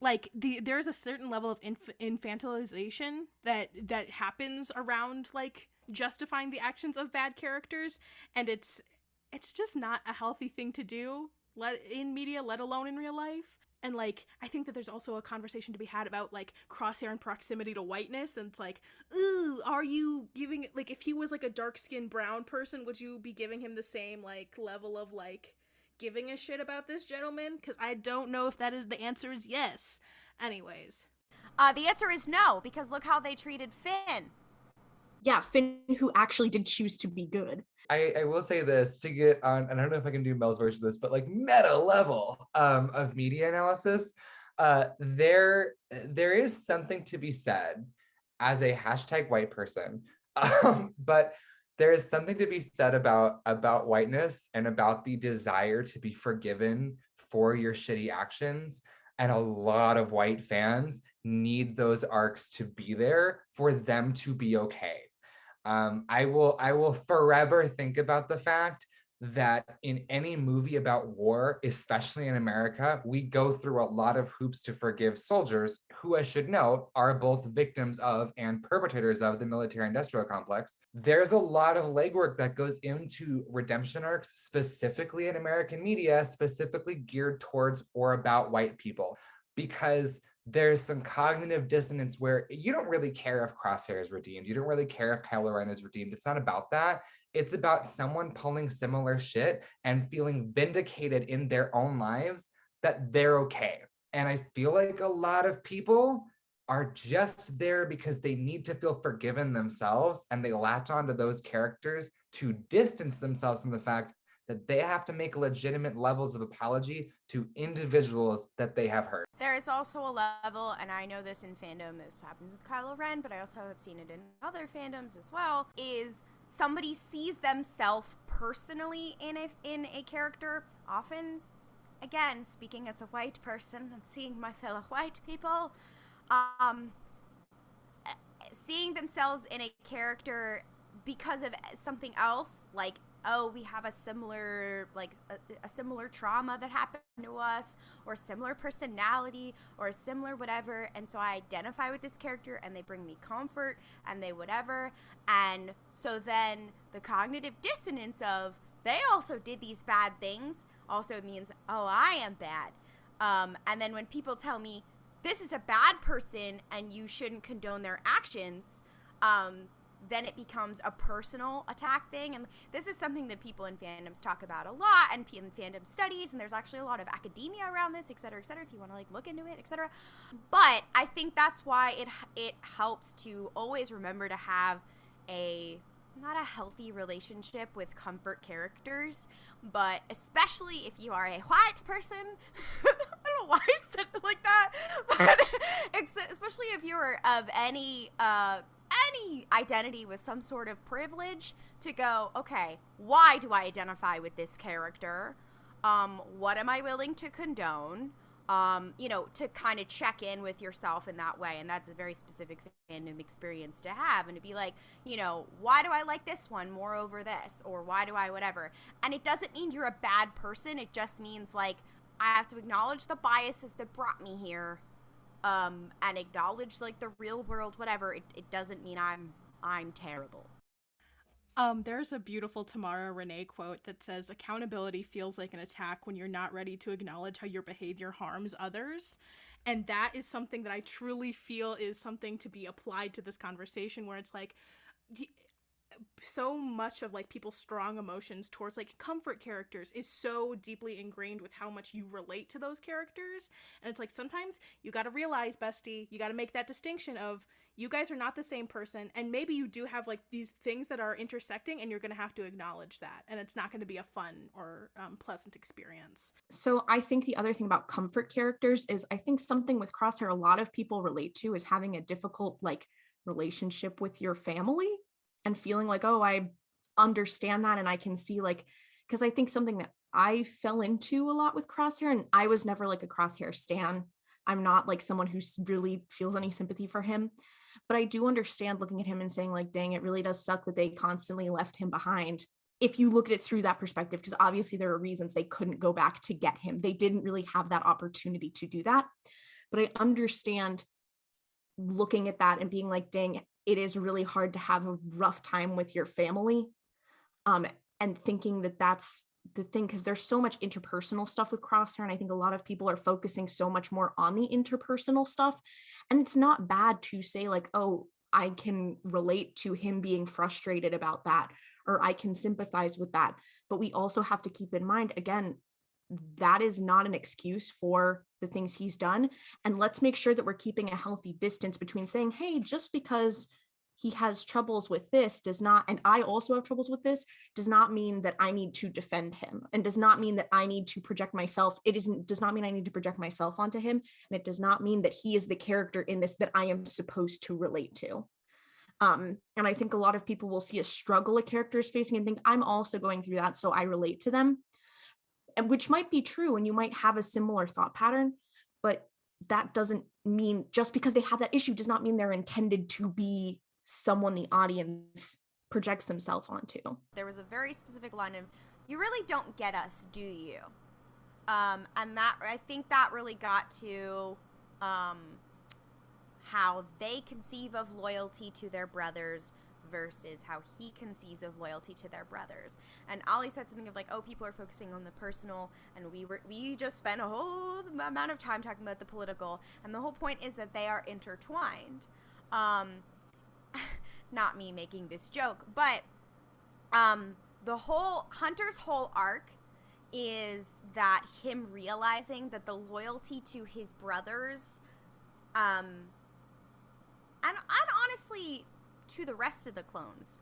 Like there's a certain level of infantilization that happens around like justifying the actions of bad characters, and it's just not a healthy thing to do, in media, let alone in real life. And like I think that there's also a conversation to be had about like Crosshair and proximity to whiteness, and it's like, ooh, are you giving, like, if he was like a dark-skinned brown person, would you be giving him the same like level of like giving a shit about this gentleman? Because I don't know if the answer is yes. Anyways, the answer is no, because look how they treated Finn. Yeah, Finn, who actually did choose to be good. I will say this to get on, and I don't know if I can do Mel's version of this, but like meta level of media analysis, there is something to be said as a hashtag white person, but there is something to be said about whiteness and about the desire to be forgiven for your shitty actions. And a lot of white fans need those arcs to be there for them to be okay. I will forever think about the fact that in any movie about war, especially in America, we go through a lot of hoops to forgive soldiers who, I should note, are both victims of and perpetrators of the military-industrial complex. There's a lot of legwork that goes into redemption arcs, specifically in American media, specifically geared towards or about white people, because there's some cognitive dissonance where you don't really care if Crosshair is redeemed. You don't really care if Kylo Ren is redeemed. It's not about that. It's about someone pulling similar shit and feeling vindicated in their own lives that they're okay. And I feel like a lot of people are just there because they need to feel forgiven themselves, and they latch onto those characters to distance themselves from the fact that they have to make legitimate levels of apology to individuals that they have hurt. There is also a level, and I know this in fandom, this happened with Kylo Ren, but I also have seen it in other fandoms as well, is somebody sees themselves personally in a character. Often, again, speaking as a white person and seeing my fellow white people, seeing themselves in a character because of something else, like, oh, we have a similar, like, a similar trauma that happened to us, or a similar personality, or a similar whatever, and so I identify with this character, and they bring me comfort, and they whatever, and so then the cognitive dissonance of, they also did these bad things, also means, oh, I am bad. And then when people tell me, this is a bad person, and you shouldn't condone their actions, then it becomes a personal attack thing. And this is something that people in fandoms talk about a lot, and in fandom studies, and there's actually a lot of academia around this, et cetera, if you want to like look into it, etc. But I think that's why it helps to always remember to have not a healthy relationship with comfort characters, but especially if you are a white person. I don't know why I said it like that, but especially if you are of any identity with some sort of privilege, to go, okay, why do I identify with this character? What am I willing to condone? To kind of check in with yourself in that way. And that's a very specific fandom experience to have, and to be like, why do I like this one more over this? Or why do I whatever? And it doesn't mean you're a bad person. It just means, like, I have to acknowledge the biases that brought me here, and acknowledge, like, the real world, whatever. It doesn't mean I'm terrible. There's a beautiful Tamara Renee quote that says, accountability feels like an attack when you're not ready to acknowledge how your behavior harms others. And that is something that I truly feel is something to be applied to this conversation, where it's like, so much of like people's strong emotions towards like comfort characters is so deeply ingrained with how much you relate to those characters. And it's like, sometimes you got to realize, bestie, you got to make that distinction of, you guys are not the same person, and maybe you do have like these things that are intersecting, and you're going to have to acknowledge that, and it's not going to be a fun or pleasant experience. So I think the other thing about comfort characters is, I think something with Crosshair a lot of people relate to is having a difficult like relationship with your family, and feeling like, oh, I understand that, and I can see, like, because I think something that I fell into a lot with Crosshair, and I was never like a Crosshair stan. I'm not like someone who really feels any sympathy for him, but I do understand looking at him and saying, like, dang, it really does suck that they constantly left him behind. If you look at it through that perspective, because obviously there are reasons they couldn't go back to get him. They didn't really have that opportunity to do that. But I understand looking at that and being like, dang, it is really hard to have a rough time with your family. And thinking that that's the thing, because there's so much interpersonal stuff with Crosshair, and I think a lot of people are focusing so much more on the interpersonal stuff. And it's not bad to say, like, oh, I can relate to him being frustrated about that, or I can sympathize with that. But we also have to keep in mind, again, that is not an excuse for the things he's done. And let's make sure that we're keeping a healthy distance between saying, hey, just because he has troubles with this does not, and I also have troubles with this, does not mean that I need to defend him, and does not mean that I need to project myself. Does not mean I need to project myself onto him. And it does not mean that he is the character in this that I am supposed to relate to. And I think a lot of people will see a struggle a character is facing and think, I'm also going through that, so I relate to them. And which might be true, and you might have a similar thought pattern, but that doesn't mean, just because they have that issue does not mean they're intended to be someone the audience projects themselves onto. There was a very specific line of you really don't get us, do you? And that, I think that really got to how they conceive of loyalty to their brothers versus how he conceives of loyalty to their brothers. And Ollie said something of like, oh, people are focusing on the personal, and we just spent a whole amount of time talking about the political, and the whole point is that they are intertwined. Not me making this joke, but the whole Hunter's whole arc is that him realizing that the loyalty to his brothers, and honestly to the rest of the clones,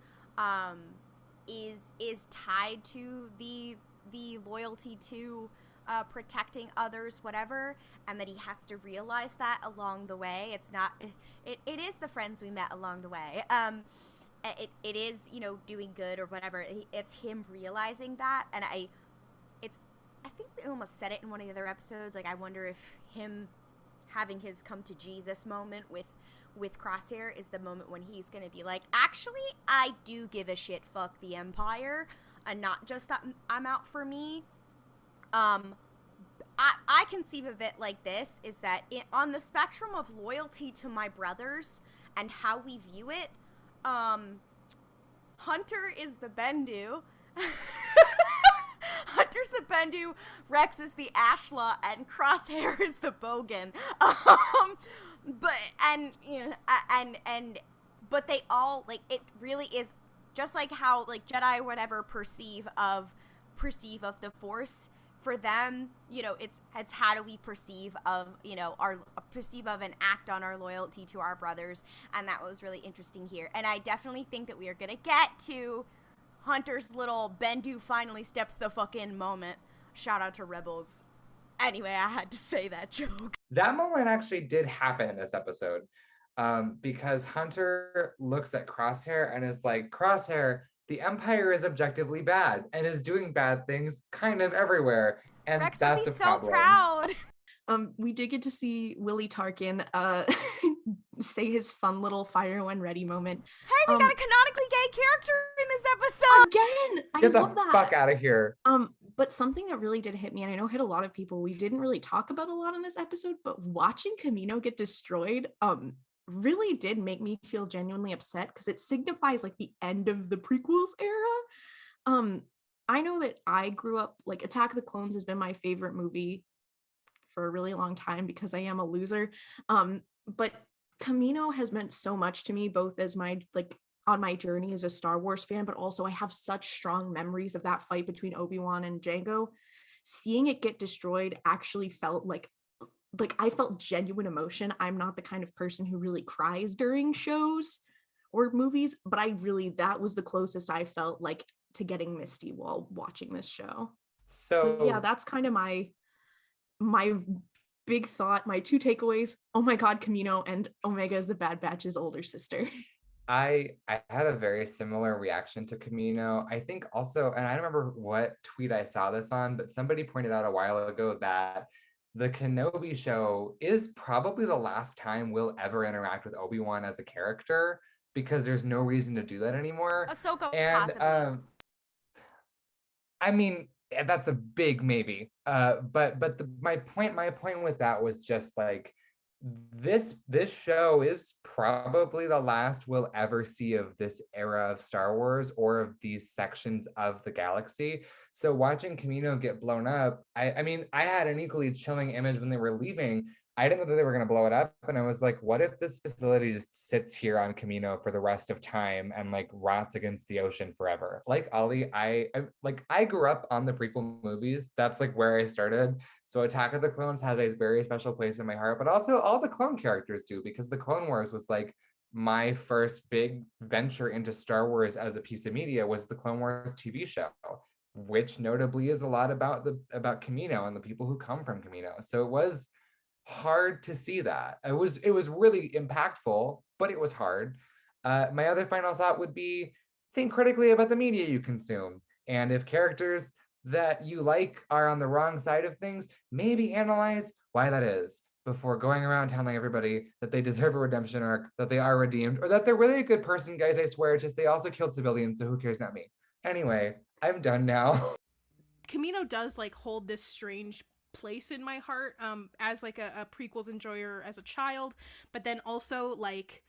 is tied to the loyalty to protecting others, whatever, and that he has to realize that along the way. It's not, it is the friends we met along the way. It is, you know, doing good or whatever. It's him realizing that, and I think we almost said it in one of the other episodes. Like, I wonder if him having his come to Jesus moment with Crosshair is the moment when he's gonna be like, actually, I do give a shit, fuck the Empire, and not just that I'm out for me. I conceive of it like this, is that on the spectrum of loyalty to my brothers and how we view it, Hunter is the Bendu. Hunter's the Bendu, Rex is the Ashla, and Crosshair is the Bogan. But they all, like, it really is just like how, like, Jedi whatever perceive of the Force. For them, you know, it's how do we perceive of, you know, perceive of and act on our loyalty to our brothers, and that was really interesting here. And I definitely think that we are gonna get to Hunter's little Bendu finally steps the fuck in moment. Shout out to Rebels. Anyway, I had to say that joke. That moment actually did happen in this episode, because Hunter looks at Crosshair and is like, Crosshair, the Empire is objectively bad and is doing bad things kind of everywhere. And Rex that's would be a so problem. proud. We did get to see Willie Tarkin say his fun little fire when ready moment. Hey, we got a canonically gay character in this episode. Again, Get I love the that. fuck out of here. But something that really did hit me, and I know hit a lot of people, we didn't really talk about a lot in this episode, but watching Kamino get destroyed, really did make me feel genuinely upset, because it signifies like the end of the prequels era. I know that I grew up, like, Attack of the Clones has been my favorite movie for a really long time because I am a loser. But Kamino has meant so much to me, both as my, like, on my journey as a Star Wars fan, but also I have such strong memories of that fight between Obi-Wan and Jango. Seeing it get destroyed actually felt like I felt genuine emotion. I'm not the kind of person who really cries during shows or movies, but that was the closest I felt like to getting misty while watching this show. So yeah, that's kind of my big thought, my two takeaways. Oh my God, Kamino, and Omega is the Bad Batch's older sister. I had a very similar reaction to Kamino. I think also, and I don't remember what tweet I saw this on, but somebody pointed out a while ago that the Kenobi show is probably the last time we'll ever interact with Obi-Wan as a character, because there's no reason to do that anymore. Ahsoka, And possibly. I mean, that's a big maybe. My point with that was just like, this show is probably the last we'll ever see of this era of Star Wars or of these sections of the galaxy. So watching Kamino get blown up, I mean, I had an equally chilling image when they were leaving. I didn't know that they were going to blow it up, and I was like, what if this facility just sits here on Kamino for the rest of time and like rots against the ocean forever? Like Ollie, I grew up on the prequel movies. That's like where I started. So Attack of the Clones has a very special place in my heart, but also all the clone characters do, because the Clone Wars was like my first big venture into Star Wars as a piece of media, was the Clone Wars TV show, which notably is a lot about Kamino and the people who come from Kamino. So it was hard to see that. It was really impactful, but it was hard. My other final thought would be, think critically about the media you consume, and if characters that you like are on the wrong side of things, maybe analyze why that is before going around telling everybody that they deserve a redemption arc, that they are redeemed, or that they're really a good person. Guys, I swear, it's just they also killed civilians, so who cares? Not me. Anyway, I'm done now. Kamino does like hold this strange place in my heart as like a prequels enjoyer as a child, but then also like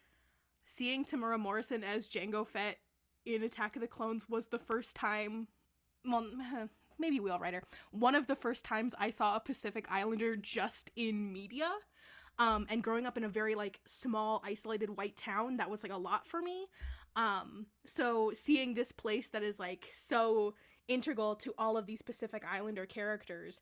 seeing Tamara Morrison as Jango Fett in Attack of the Clones was the first time, well, maybe Wheel Rider, one of the first times I saw a Pacific Islander just in media. And growing up in a very like small isolated white town, that was like a lot for me. So seeing this place that is like so integral to all of these Pacific Islander characters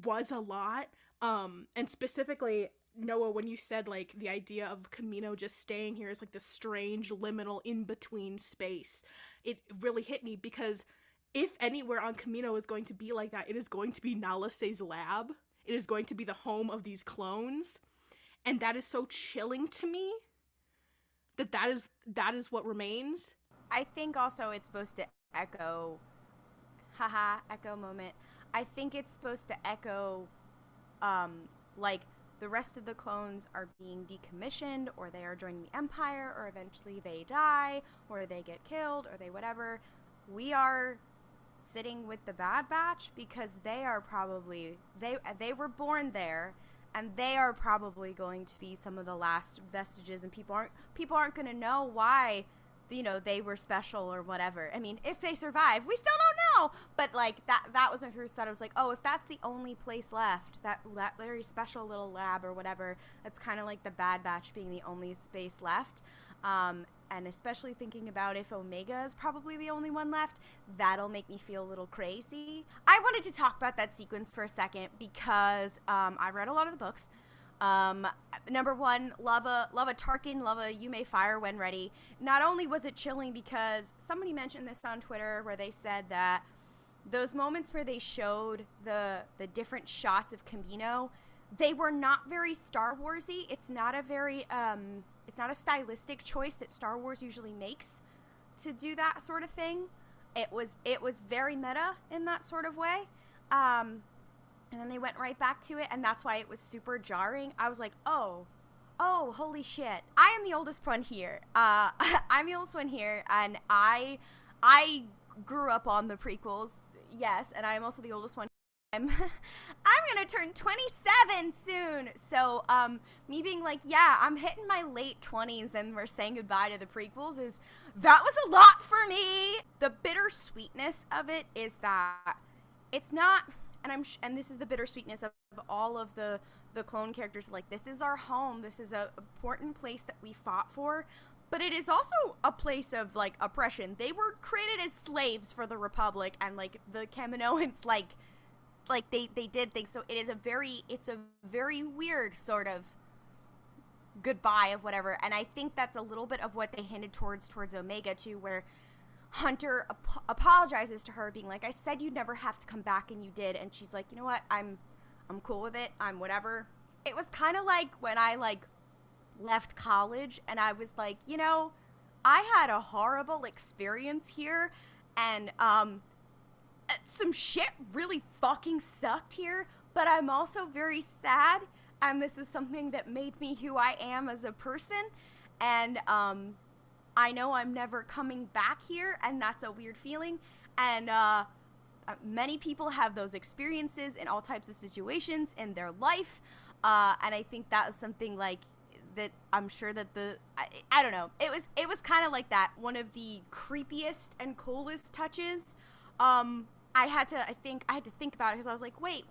was a lot. And specifically, Noah, when you said like the idea of Kamino just staying here is like this strange liminal in-between space, it really hit me, because if anywhere on Kamino is going to be like that, it is going to be Nala Se's lab. It is going to be the home of these clones. And that is so chilling to me that is what remains. I think also it's supposed to echo, echo moment. I think it's supposed to echo, like the rest of the clones are being decommissioned, or they are joining the Empire, or eventually they die, or they get killed, or they whatever. We are sitting with the Bad Batch because they are probably, they were born there. And they are probably going to be some of the last vestiges, and people aren't going to know why, you know, they were special or whatever. I mean, if they survive, we still don't know. But like that was my first thought. I was like, oh, if that's the only place left, that very special little lab or whatever, that's kind of like the Bad Batch being the only space left. And especially thinking about if Omega is probably the only one left, that'll make me feel a little crazy. I wanted to talk about that sequence for a second because I read a lot of the books. Number one, love a Tarkin, love a you may fire when ready. Not only was it chilling because somebody mentioned this on Twitter where they said that those moments where they showed the different shots of Kamino, they were not very Star Warsy. It's not a very it's not a stylistic choice that Star Wars usually makes to do that sort of thing. It was very meta in that sort of way. And then they went right back to it, and that's why it was super jarring. I was like, oh, holy shit. I am the oldest one here. I'm the oldest one here, and I grew up on the prequels, yes, and I'm also the oldest one. I'm gonna turn 27 soon, so me being like, yeah, I'm hitting my late 20s and we're saying goodbye to the prequels, that was a lot for me. The bittersweetness of it is that it's not, and this is the bittersweetness of all of the clone characters, like, this is our home, this is a important place that we fought for, but it is also a place of like oppression. They were created as slaves for the Republic, and like the Kaminoans like they did things, so it's a very weird sort of goodbye of whatever. And I think that's a little bit of what they hinted towards Omega too, where Hunter apologizes to her, being like, I said you'd never have to come back, and you did. And she's like, you know what, I'm cool with it, I'm whatever. It was kind of like when I like left college and I was like, you know, I had a horrible experience here, and some shit really fucking sucked here, but I'm also very sad, and this is something that made me who I am as a person, and I know I'm never coming back here, and that's a weird feeling, and many people have those experiences in all types of situations in their life, and I think that was something like that. I'm sure that I don't know, it was kind of like that, one of the creepiest and coolest touches. I had to think about it, because I was like, wait,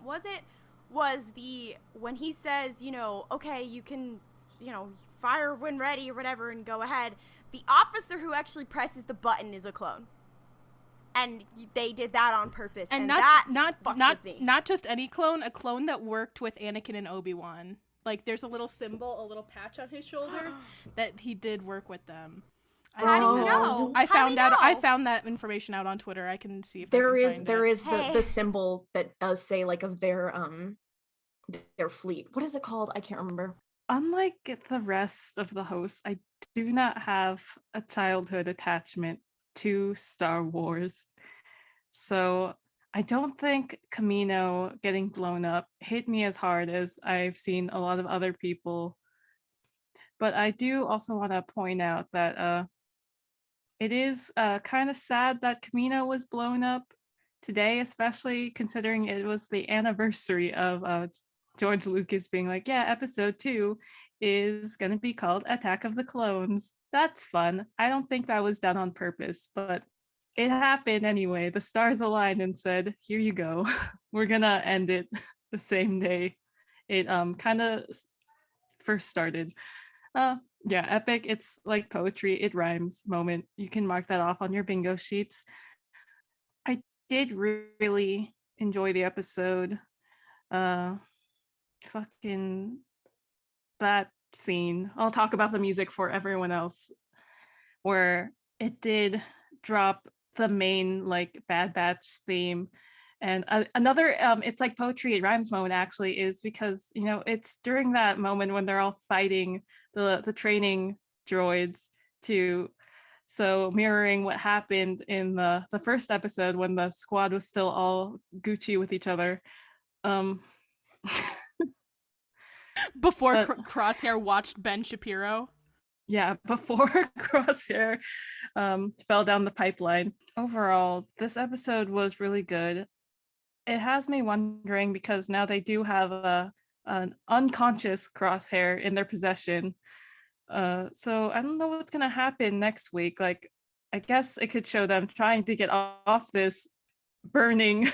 when he says, you know, okay, you can, you know, fire when ready or whatever and go ahead, the officer who actually presses the button is a clone. And they did that on purpose. And not just any clone, a clone that worked with Anakin and Obi-Wan. Like, there's a little symbol, a little patch on his shoulder that he did work with them. How do you know? I found that information out on Twitter. I can see if there is the symbol that does say like of their fleet. What is it called? I can't remember. Unlike the rest of the hosts, I do not have a childhood attachment to Star Wars. So I don't think Kamino getting blown up hit me as hard as I've seen a lot of other people. But I do also want to point out that it is kind of sad that Kamino was blown up today, especially considering it was the anniversary of George Lucas being like, yeah, episode 2 is going to be called Attack of the Clones. That's fun. I don't think that was done on purpose, but it happened anyway. The stars aligned and said, here you go. We're going to end it the same day it kind of first started. Yeah, epic. It's like poetry. It rhymes moment. You can mark that off on your bingo sheets. I did really enjoy the episode. Fucking that scene. I'll talk about the music for everyone else, where it did drop the main like Bad Batch theme. And another it's like poetry, it rhymes moment actually is because, you know, it's during that moment when they're all fighting the training droids to, so mirroring what happened in the first episode when the squad was still all Gucci with each other. Before Crosshair watched Ben Shapiro. Yeah, before Crosshair fell down the pipeline. Overall, this episode was really good. It has me wondering, because now they do have an unconscious Crosshair in their possession. So I don't know what's gonna happen next week. Like, I guess it could show them trying to get off this burning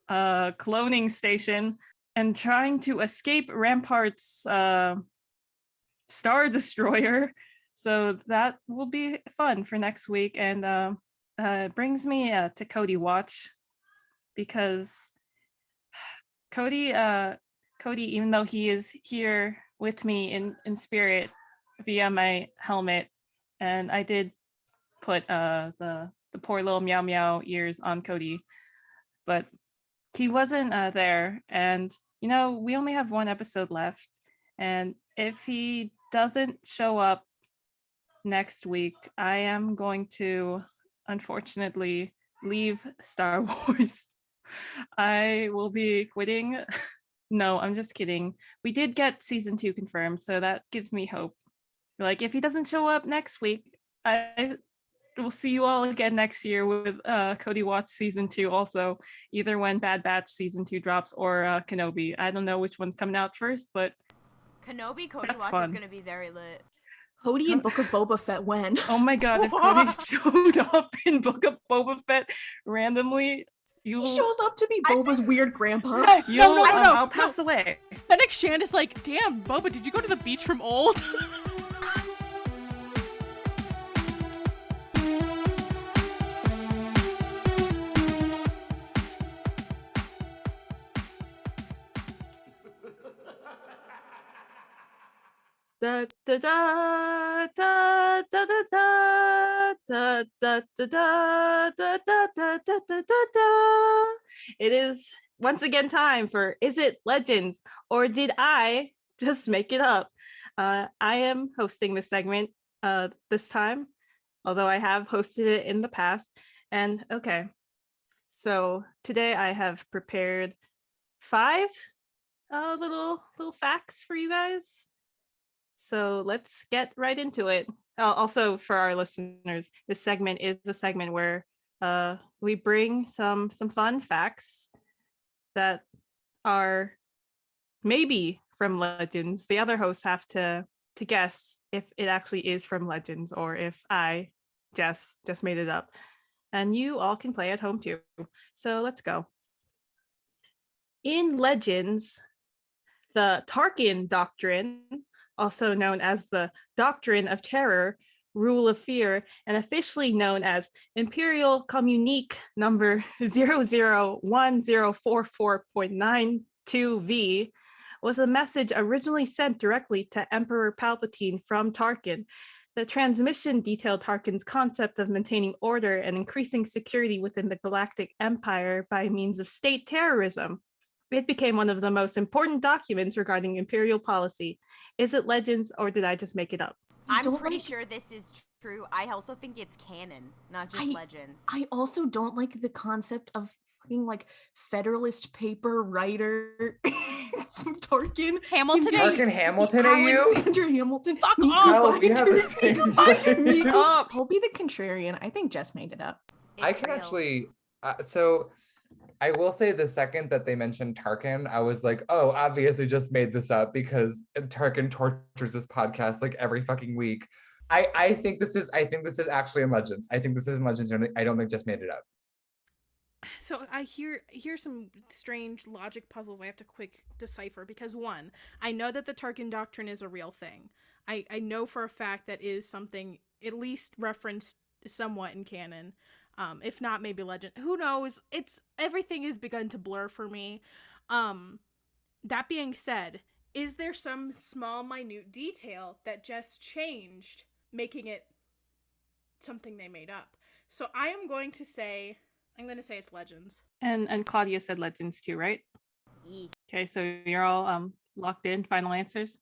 cloning station and trying to escape Rampart's Star Destroyer. So that will be fun for next week. And it brings me to Cody Watch, because Cody, even though he is here with me in spirit via my helmet, and I did put the poor little meow meow ears on Cody, but he wasn't there. And you know, we only have one episode left, and if he doesn't show up next week, I am going to unfortunately leave Star Wars. I will be quitting. No, I'm just kidding. We did get season 2 confirmed, so that gives me hope. Like, if he doesn't show up next week, I will see you all again next year with Cody Watch season 2 also, either when Bad Batch season 2 drops or Kenobi. I don't know which one's coming out first, but Kenobi, Cody Watch fun. is going to be very lit. Cody in Book of Boba Fett when? Oh my god, if Cody showed up in Book of Boba Fett randomly, He shows up to be Boba's weird grandpa. I'll pass away. Fennec Shand is like, damn, Boba, did you go to the beach from Old? Da da da da da da da da da da da da da da da da. It is once again time for Is It Legends or Did I Just Make It Up? I am hosting this segment this time, although I have hosted it in the past. And okay, so today I have prepared 5 little facts for you guys. So let's get right into it. Also, for our listeners, this segment is the segment where we bring some fun facts that are maybe from Legends. The other hosts have to guess if it actually is from Legends or if I, Jess, just made it up. And you all can play at home too. So let's go. In Legends, the Tarkin Doctrine, also known as the Doctrine of Terror, Rule of Fear, and officially known as Imperial Communique number 001044.92V, was a message originally sent directly to Emperor Palpatine from Tarkin. The transmission detailed Tarkin's concept of maintaining order and increasing security within the Galactic Empire by means of state terrorism. It became one of the most important documents regarding Imperial policy. Is it Legends or did I just make it up? I'm pretty sure this is true. I also think it's canon, not just Legends. I also don't like the concept of fucking like Federalist paper writer Tarkin. Hamilton. Tarkin Hamilton, are you? Alexander Hamilton. Fuck Nico off. We have the same brain. He'll be the contrarian. I think Jess made it up. It's I can real. actually, so I will say the second that they mentioned Tarkin, I was like, oh, obviously just made this up because Tarkin tortures this podcast like every fucking week. I think this is actually in Legends. I think this is in Legends. I don't think just made it up. So I hear some strange logic puzzles I have to quick decipher because one, I know that the Tarkin doctrine is a real thing. I know for a fact that is something at least referenced somewhat in canon. If not maybe legend. Who knows? It's everything has begun to blur for me. That being said, is there some small minute detail that just changed, making it something they made up? So I'm going to say it's Legends. And Klaudia said Legends too, right? Yeah. Okay, so you're all locked in. Final answers.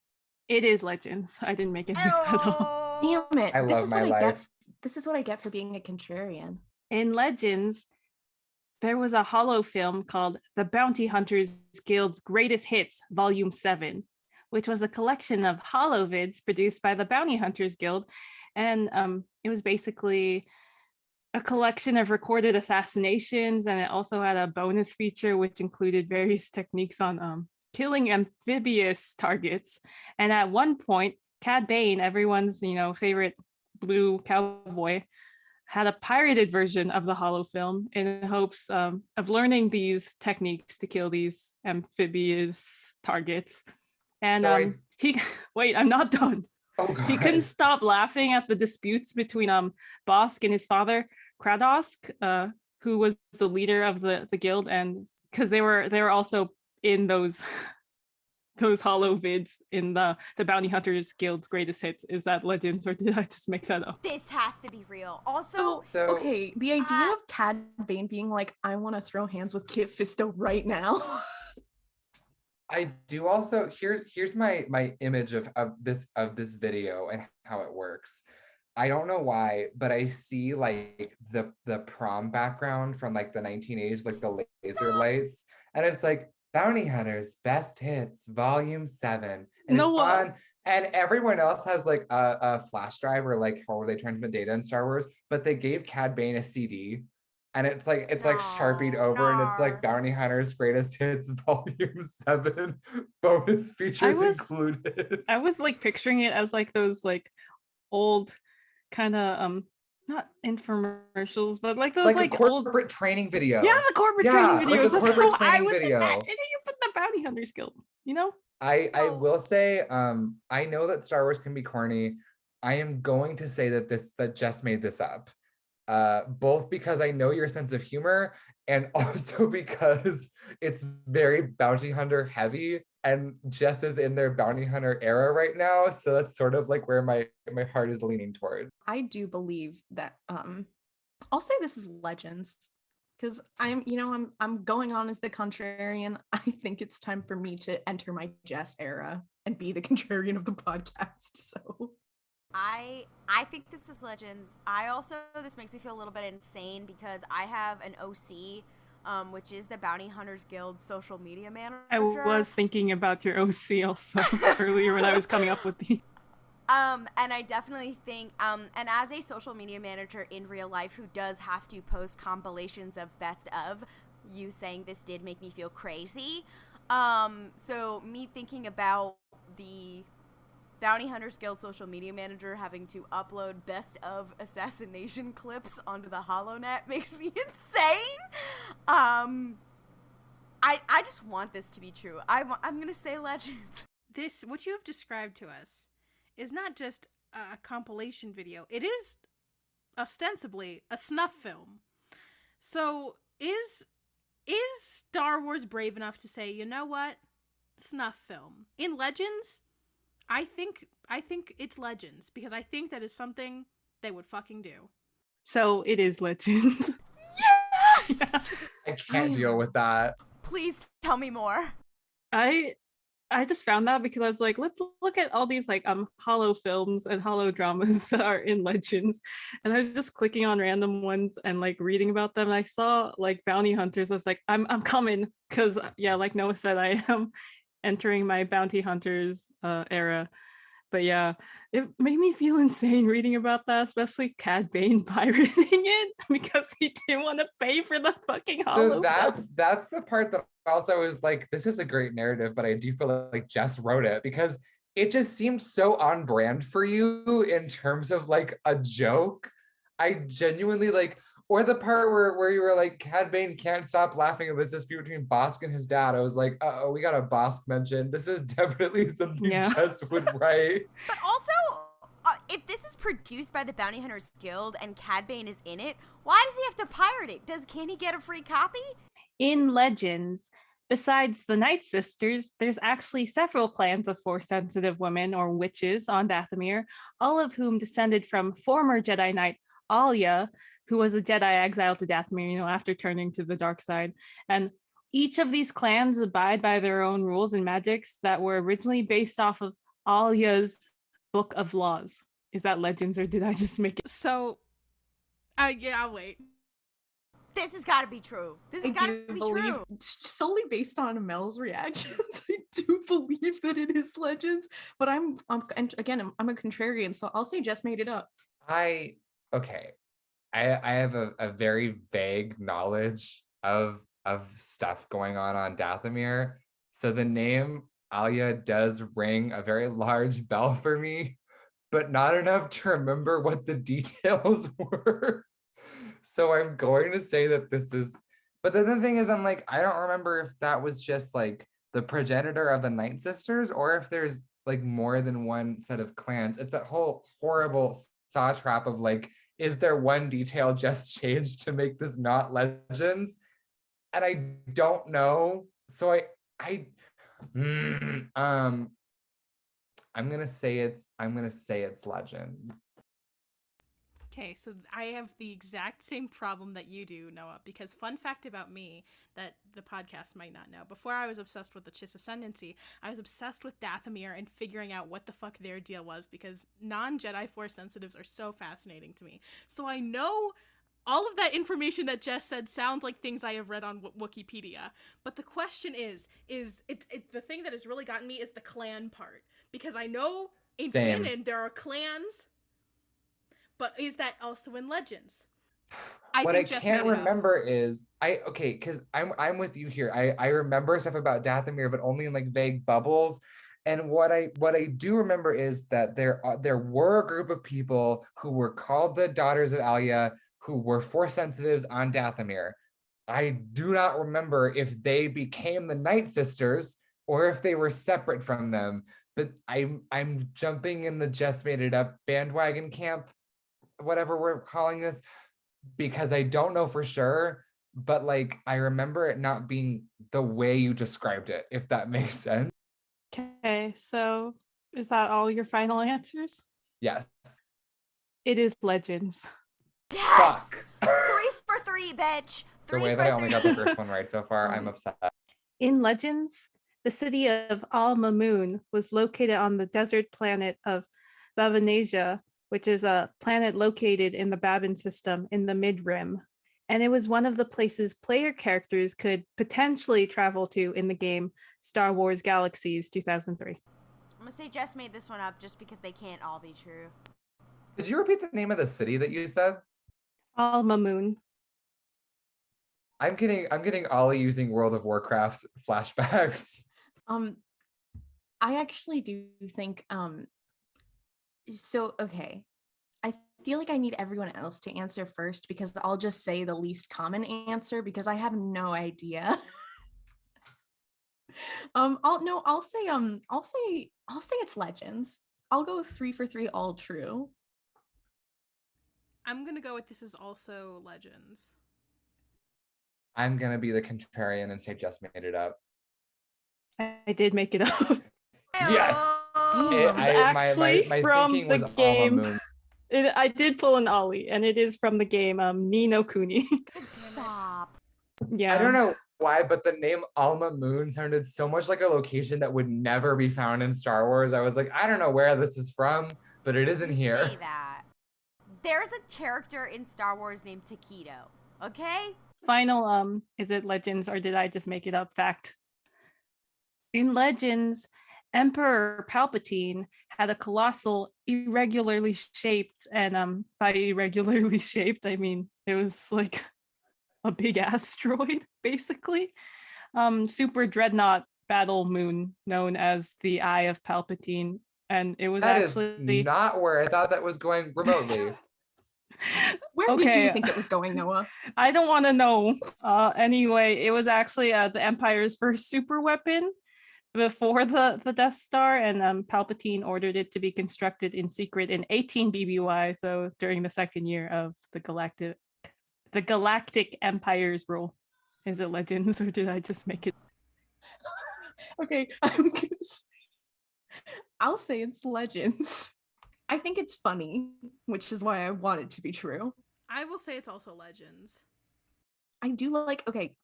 It is Legends. I didn't make it at all. Damn it! I love my life. This is what I get for being a contrarian. In Legends, there was a holo film called The Bounty Hunters Guild's Greatest Hits, Volume 7, which was a collection of holovids produced by the Bounty Hunters Guild. And it was basically a collection of recorded assassinations, and it also had a bonus feature which included various techniques on killing amphibious targets. And at one point, Cad Bane, everyone's favorite blue cowboy, had a pirated version of the holo film in hopes of learning these techniques to kill these amphibious targets. And I'm not done. Oh, God. He couldn't stop laughing at the disputes between Bosk and his father, Kradosk, who was the leader of the guild, and because they were also in those holo vids in the Bounty Hunters Guild's Greatest Hits. Is that Legends, or did I just make that up? This has to be real. Also, okay, the idea of Cad Bane being like, I want to throw hands with Kit Fisto right now. I do also. Here's my image of this video and how it works. I don't know why, but I see like the prom background from like the 1980s, like the laser lights, and it's like Bounty Hunters Best Hits Volume 7, and it's on, and everyone else has like a flash drive or like how are they transmit data in Star Wars, but they gave Cad Bane a CD. And it's like sharpied over, and it's like Bounty Hunters Greatest Hits Volume 7 bonus features included. I was like picturing it as like those like old kind of not infomercials, but like those like corporate old training video. Yeah, the corporate training video. Like That's corporate how training I was video. imagining you put the Bounty Hunters Guild. I will say, I know that Star Wars can be corny. I am going to say that Jess made this up. Both because I know your sense of humor and also because it's very bounty hunter heavy, and Jess is in their bounty hunter era right now, so that's sort of like where my heart is leaning toward. I do believe that I'll say this is Legends because I'm going on as the contrarian. I think it's time for me to enter my Jess era and be the contrarian of the podcast. So I think this is Legends. This makes me feel a little bit insane because I have an OC, which is the Bounty Hunters Guild social media manager. I was thinking about your OC also earlier when I was coming up with these. And I definitely think, and as a social media manager in real life who does have to post compilations of best of, you saying this did make me feel crazy. So me thinking about the Bounty Hunters Guild social media manager having to upload best of assassination clips onto the HoloNet makes me insane. I just want this to be true. I'm gonna say Legend. This, what you have described to us, is not just a compilation video. It is ostensibly a snuff film. So is Star Wars brave enough to say, you know what, snuff film in Legends? I think it's Legends because I think that is something they would fucking do. So it is Legends. Yes! Yeah. I can't deal with that. Please tell me more. I just found that because I was like, let's look at all these like holo films and holo dramas that are in Legends, and I was just clicking on random ones and like reading about them, and I saw like Bounty Hunters. I was like, I'm coming, because yeah, like Noah said, I am entering my Bounty Hunters era. But yeah, it made me feel insane reading about that, especially Cad Bane pirating it because he didn't want to pay for the fucking So holo. that's the part that also is like, this is a great narrative, but I do feel like Jess wrote it because it just seemed so on brand for you in terms of like a joke. I genuinely like, or the part where you were like, Cad Bane can't stop laughing at this dispute between Bosk and his dad. I was like, uh-oh, we got a Bosk mention. This is definitely something Jess would write. But also, if this is produced by the Bounty Hunters Guild and Cad Bane is in it, why does he have to pirate it? Can he get a free copy? In Legends, besides the Night Sisters, there's actually several clans of Force-sensitive women or witches on Dathomir, all of whom descended from former Jedi Knight Ollie, who was a Jedi exiled to Dathomir, after turning to the dark side. And each of these clans abide by their own rules and magics that were originally based off of Ollie's Book of Laws. Is that Legends or did I just make it? So, yeah, I'll wait. This has got to be true. This has got to be true. Solely based on Mel's reactions, I do believe that it is Legends. But I'm a contrarian, so I'll say Jess made it up. I have a very vague knowledge of stuff going on Dathomir. So the name Alia does ring a very large bell for me, but not enough to remember what the details were. So I'm going to say that this is, but then the thing is, I'm like, I don't remember if that was just like the progenitor of the Night Sisters or if there's like more than one set of clans. It's that whole horrible saw trap of like, is there one detail just changed to make this not Legends? And I don't know. So I'm gonna say it's Legends. Okay, so I have the exact same problem that you do, Noah, because fun fact about me that the podcast might not know. Before I was obsessed with the Chiss Ascendancy, I was obsessed with Dathomir and figuring out what the fuck their deal was because non-Jedi Force sensitives are so fascinating to me. So I know all of that information that Jess said sounds like things I have read on Wikipedia. But the question is the thing that has really gotten me is the clan part. Because I know in canon there are clans, but is that also in Legends? What I can't remember is because I'm with you here. I remember stuff about Dathomir, but only in like vague bubbles. And what I do remember is that there were a group of people who were called the Daughters of Alia who were Force sensitives on Dathomir. I do not remember if they became the Night Sisters or if they were separate from them. But I'm jumping in the Jess made it up bandwagon camp, whatever we're calling this, because I don't know for sure, but like I remember it not being the way you described it, if that makes sense. Okay, so is that all your final answers? Yes. It is Legends. Yes! Fuck. 3 for 3, bitch! The way that I only got the first one right so far, I'm upset. In Legends, the city of Al-Mamoon was located on the desert planet of Bavanasia, which is a planet located in the Babin system in the Mid-Rim. And it was one of the places player characters could potentially travel to in the game Star Wars Galaxies 2003. I'm gonna say Jess made this one up just because they can't all be true. Did you repeat the name of the city that you said? Al-Mamoon. I'm getting Ollie using World of Warcraft flashbacks. I actually do think so okay. I feel like I need everyone else to answer first because I'll just say the least common answer because I have no idea. I'll say it's Legends. I'll go 3 for 3 all true. I'm gonna go with this is also Legends. I'm gonna be the contrarian and say Jess made it up. I did make it up. Yes. My from thinking the was game. I did pull an Ollie, and it is from the game Ni no Kuni. Stop. Yeah. I don't know why, but the name Alma Moon sounded so much like a location that would never be found in Star Wars. I was like, I don't know where this is from, but it isn't here. Say that. There's a character in Star Wars named Taquito. Okay. Final is it Legends or did I just make it up? Fact. In Legends, Emperor Palpatine had a colossal, irregularly shaped, and by irregularly shaped, I mean it was like a big asteroid, basically. Super dreadnought battle moon known as the Eye of Palpatine, and it was That is actually not where I thought that was going remotely. Where did you think it was going, Noah? I don't want to know. Anyway, it was actually the Empire's first super weapon before the Death Star, and Palpatine ordered it to be constructed in secret in 18 BBY, so during the second year of the Galactic Empire's rule. Is it Legends, or did I just make it? Okay, I'll say it's Legends. I think it's funny, which is why I want it to be true. I will say it's also Legends. I do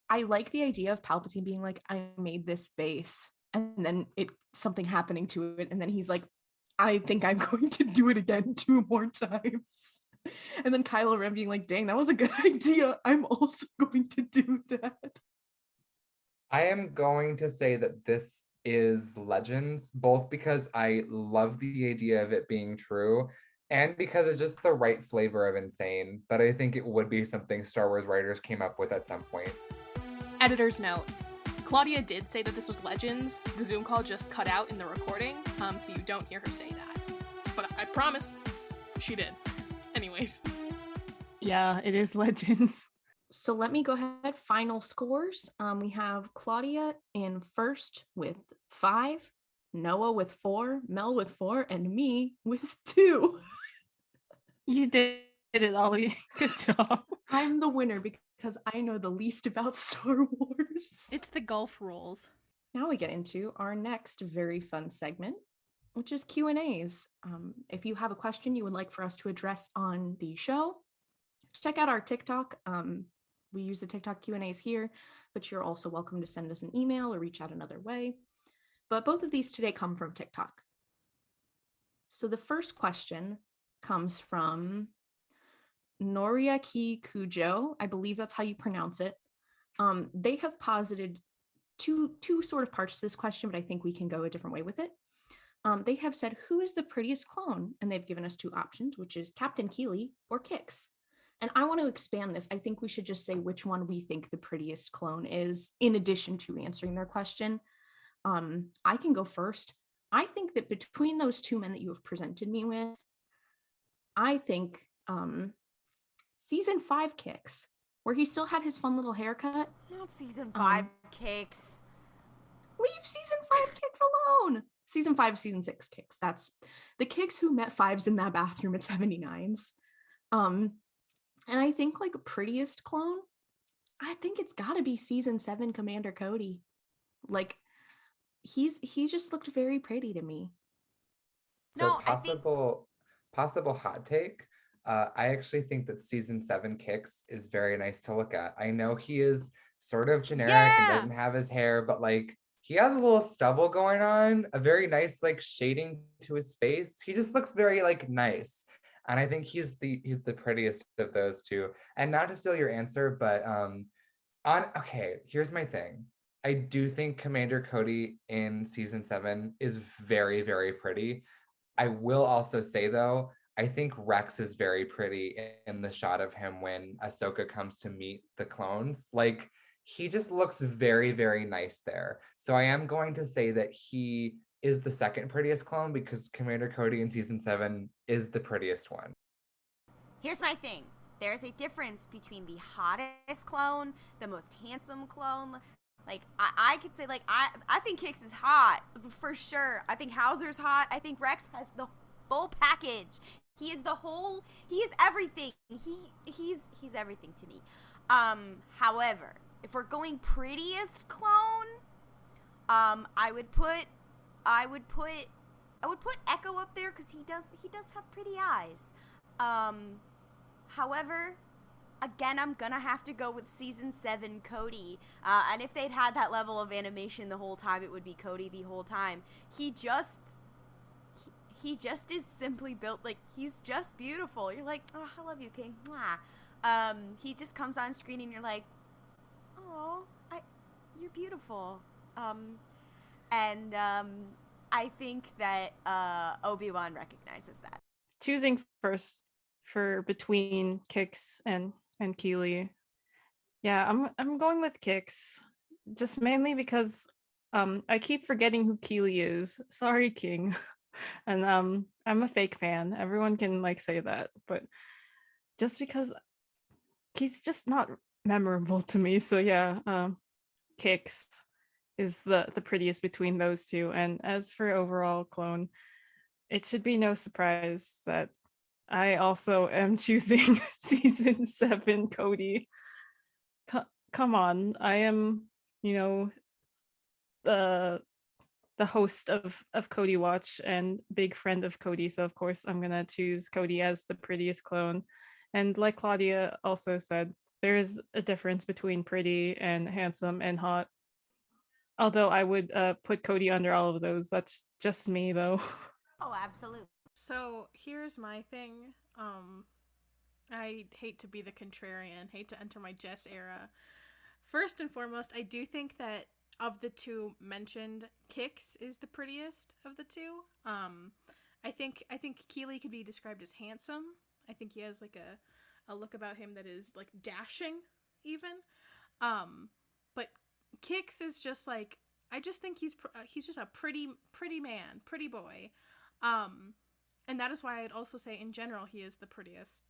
I like the idea of Palpatine being like, I made this base, and then something happening to it, and then he's like, I think I'm going to do it again 2 more times. And then Kylo Ren being like, dang, that was a good idea. I'm also going to do that. I am going to say that this is Legends, both because I love the idea of it being true and because it's just the right flavor of insane, but I think it would be something Star Wars writers came up with at some point. Editor's note. Klaudia did say that this was Legends. The Zoom call just cut out in the recording, so you don't hear her say that. But I promise she did. Anyways. Yeah, it is Legends. So let me go ahead. Final scores. We have Klaudia in first with 5, Noah with 4, Mel with 4, and me with 2. You did it, Ollie. Good job. I'm the winner because I know the least about Star Wars. It's the golf rules. Now we get into our next very fun segment, which is Q&As. If you have a question you would like for us to address on the show, check out our TikTok. We use the TikTok Q&As here, but you're also welcome to send us an email or reach out another way. But both of these today come from TikTok. So the first question comes from Noriaki Kujo. I believe that's how you pronounce it. They have posited two sort of parts to this question, but I think we can go a different way with it. They have said, who is the prettiest clone? And they've given us 2 options, which is Captain Keeley or Kix. And I want to expand this. I think we should just say which one we think the prettiest clone is, in addition to answering their question. I can go first. I think that between those 2 men that you have presented me with, I think season 5 Kix, where he still had his fun little haircut. Not season 5 Kix. Leave season 5 Kix alone. Season 5, season 6 Kix. That's the Kix who met Fives in that bathroom at 79's. And I think like prettiest clone, I think it's gotta be season 7 Commander Cody. Like he just looked very pretty to me. So possible hot take. I actually think that season 7 Kix is very nice to look at. I know he is sort of generic and doesn't have his hair, but like he has a little stubble going on, a very nice like shading to his face. He just looks very like nice. And I think he's the prettiest of those 2. And not to steal your answer, but here's my thing. I do think Commander Cody in season 7 is very, very pretty. I will also say though, I think Rex is very pretty in the shot of him when Ahsoka comes to meet the clones. Like he just looks very, very nice there. So I am going to say that he is the second prettiest clone because Commander Cody in season 7 is the prettiest one. Here's my thing. There's a difference between the hottest clone, the most handsome clone. Like, I could say, like, I think Kix is hot, for sure. I think Hauser's hot. I think Rex has the full package. He is everything. He's everything to me. However, if we're going prettiest clone, I would put Echo up there because he does have pretty eyes. However, again, I'm gonna have to go with season 7 Cody. And if they'd had that level of animation the whole time, it would be Cody the whole time. He just is simply built, like, he's just beautiful. You're like, oh, I love you, King. Mwah. He just comes on screen and you're like, oh, you're beautiful. I think that Obi-Wan recognizes that. Choosing first for between Kix and Keely. Yeah, I'm going with Kix. Just mainly because I keep forgetting who Keely is. Sorry, King. And I'm a fake fan. Everyone can like say that, but just because he's just not memorable to me. So yeah, Kix is the prettiest between those two. And as for overall clone, it should be no surprise that I also am choosing season 7 Cody. Come on, I am, you know, the host of Cody Watch and big friend of Cody, so of course I'm gonna choose Cody as the prettiest clone. And like Klaudia also said, there is a difference between pretty and handsome and hot. Although I would put Cody under all of those. That's just me though. Oh, absolutely. So here's my thing. I hate to be the contrarian, hate to enter my Jess era. First and foremost, I do think that of the two mentioned, Kix is the prettiest of the two. I think Keely could be described as handsome. I think he has like a look about him that is like dashing, even. But Kix is just like, I just think he's just a pretty man, pretty boy. And that is why I'd also say in general he is the prettiest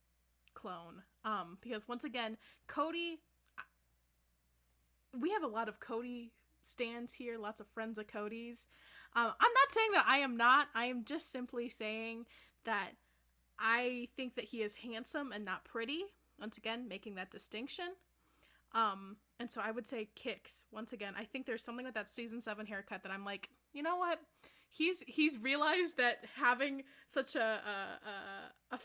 clone. Because once again, Cody, we have a lot of Cody stands here, lots of friends of Cody's. I'm not saying that I am not. I am just simply saying that I think that he is handsome and not pretty. Once again, making that distinction. And so I would say Kix. Once again, I think there's something with that season 7 haircut that I'm like, you know what? He's realized that having such a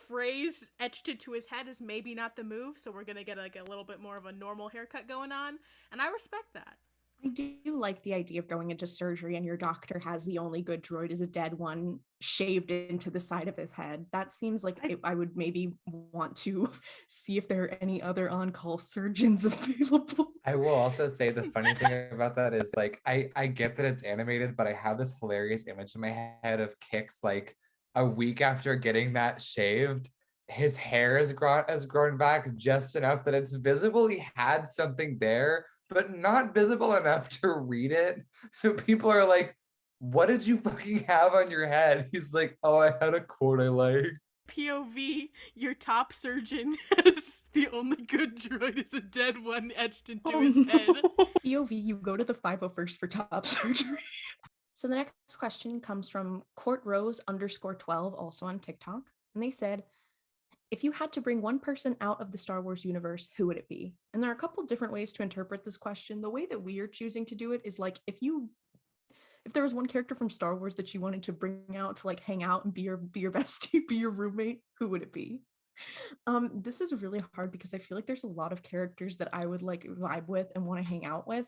phrase etched into his head is maybe not the move, so we're gonna get like a little bit more of a normal haircut going on, and I respect that. I do like the idea of going into surgery and your doctor has the only good droid is a dead one shaved into the side of his head. That seems like I would maybe want to see if there are any other on-call surgeons available. I will also say the funny thing about that is like I get that it's animated, but I have this hilarious image in my head of Kix like a week after getting that shaved. His hair has grown back just enough that it's visible he had something there, but not visible enough to read it. So people are like, what did you fucking have on your head? He's like, oh, I had a quote I like. POV, your top surgeon has the only good droid is a dead one etched into his head. POV, you go to the 501st for top surgery. So the next question comes from CourtRose_12, also on TikTok. And they said, if you had to bring one person out of the Star Wars universe, who would it be? And there are a couple different ways to interpret this question. The way that we are choosing to do it is like, if there was one character from Star Wars that you wanted to bring out to like hang out and be your bestie, be your roommate, who would it be? This is really hard because I feel like there's a lot of characters that I would like vibe with and want to hang out with.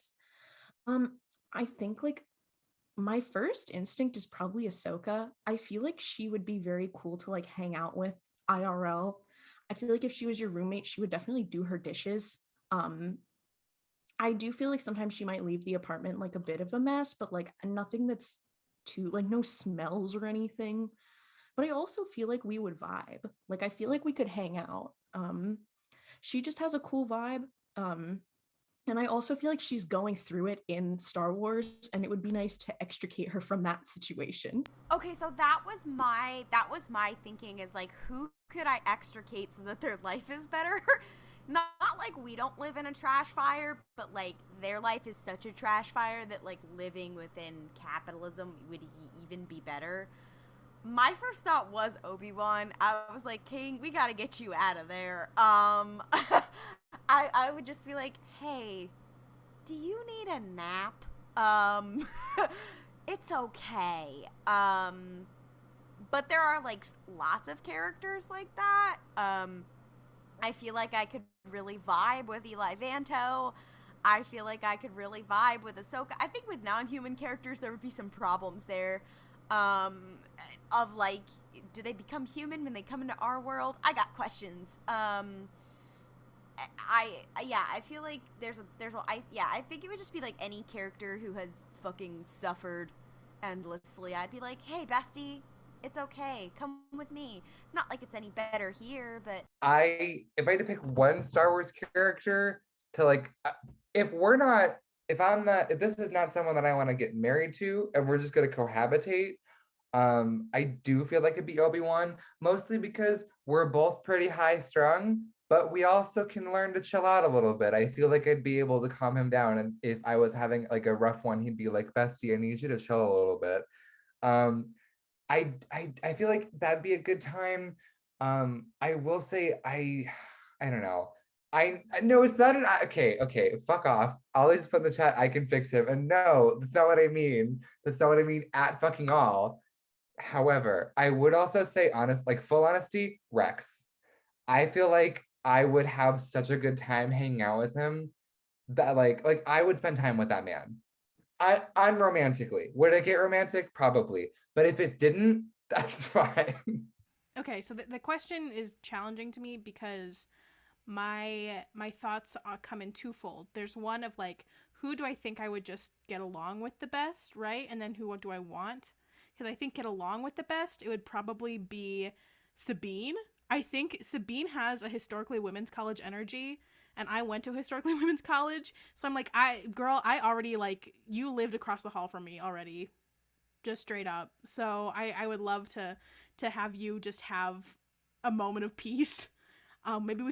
I think like my first instinct is probably Ahsoka. I feel like she would be very cool to like hang out with IRL. I feel like if she was your roommate, she would definitely do her dishes. I do feel like sometimes she might leave the apartment like a bit of a mess, but like nothing that's too like no smells or anything. But I also feel like we would vibe. Like I feel like we could hang out. She just has a cool vibe. And I also feel like she's going through it in Star Wars, and it would be nice to extricate her from that situation. Okay, so that was my thinking is like, who could I extricate so that their life is better? Not like we don't live in a trash fire, but like their life is such a trash fire that like living within capitalism would even be better. My first thought was Obi-Wan. I was like, King, we gotta get you out of there. I would just be like, hey, do you need a nap? It's okay. But there are like lots of characters like that. I feel like I could really vibe with Eli Vanto. I feel like I could really vibe with Ahsoka. I think with non-human characters there would be some problems there. Of like, do they become human when they come into our world? I got questions. I feel like I think it would just be like any character who has fucking suffered endlessly. I'd be like, hey, bestie, it's okay. Come with me. Not like it's any better here, but if I had to pick one Star Wars character to like, if this is not someone that I want to get married to, and we're just gonna cohabitate, I do feel like it'd be Obi-Wan, mostly because we're both pretty high strung, but we also can learn to chill out a little bit. I feel like I'd be able to calm him down, and if I was having like a rough one, he'd be like, bestie, I need you to chill a little bit. I feel like that'd be a good time. I will say I don't know. I no, it's not an okay, fuck off. I'll just put in the chat, I can fix him. And no, that's not what I mean. That's not what I mean at fucking all. However, I would also say full honesty, Rex. I feel like I would have such a good time hanging out with him that like I would spend time with that man. Unromantically. Would it get romantic? Probably. But if it didn't, that's fine. Okay, so the question is challenging to me because my thoughts come in twofold. There's one of like, who do I think I would just get along with the best, right? And then what do I want? Because I think get along with the best, it would probably be Sabine. I think Sabine has a historically women's college energy, and I went to a historically women's college, so I'm like, I already, like, you lived across the hall from me already, just straight up. So I would love to have you just have a moment of peace. Maybe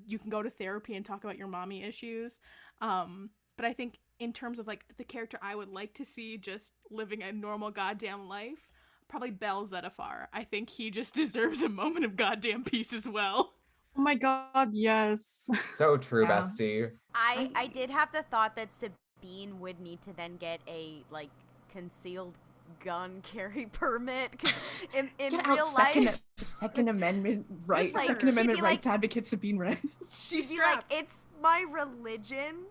you can go to therapy and talk about your mommy issues. But I think in terms of like the character I would like to see just living a normal goddamn life, probably Bell Zettifar. I think he just deserves a moment of goddamn peace as well. Oh my god, yes. So true, Yeah. bestie. I did have the thought that Sabine would need to then get a like concealed gun carry permit, because in real life, Second Amendment right, like, Second Amendment be rights like- advocate Sabine Wren. she'd be like, it's my religion.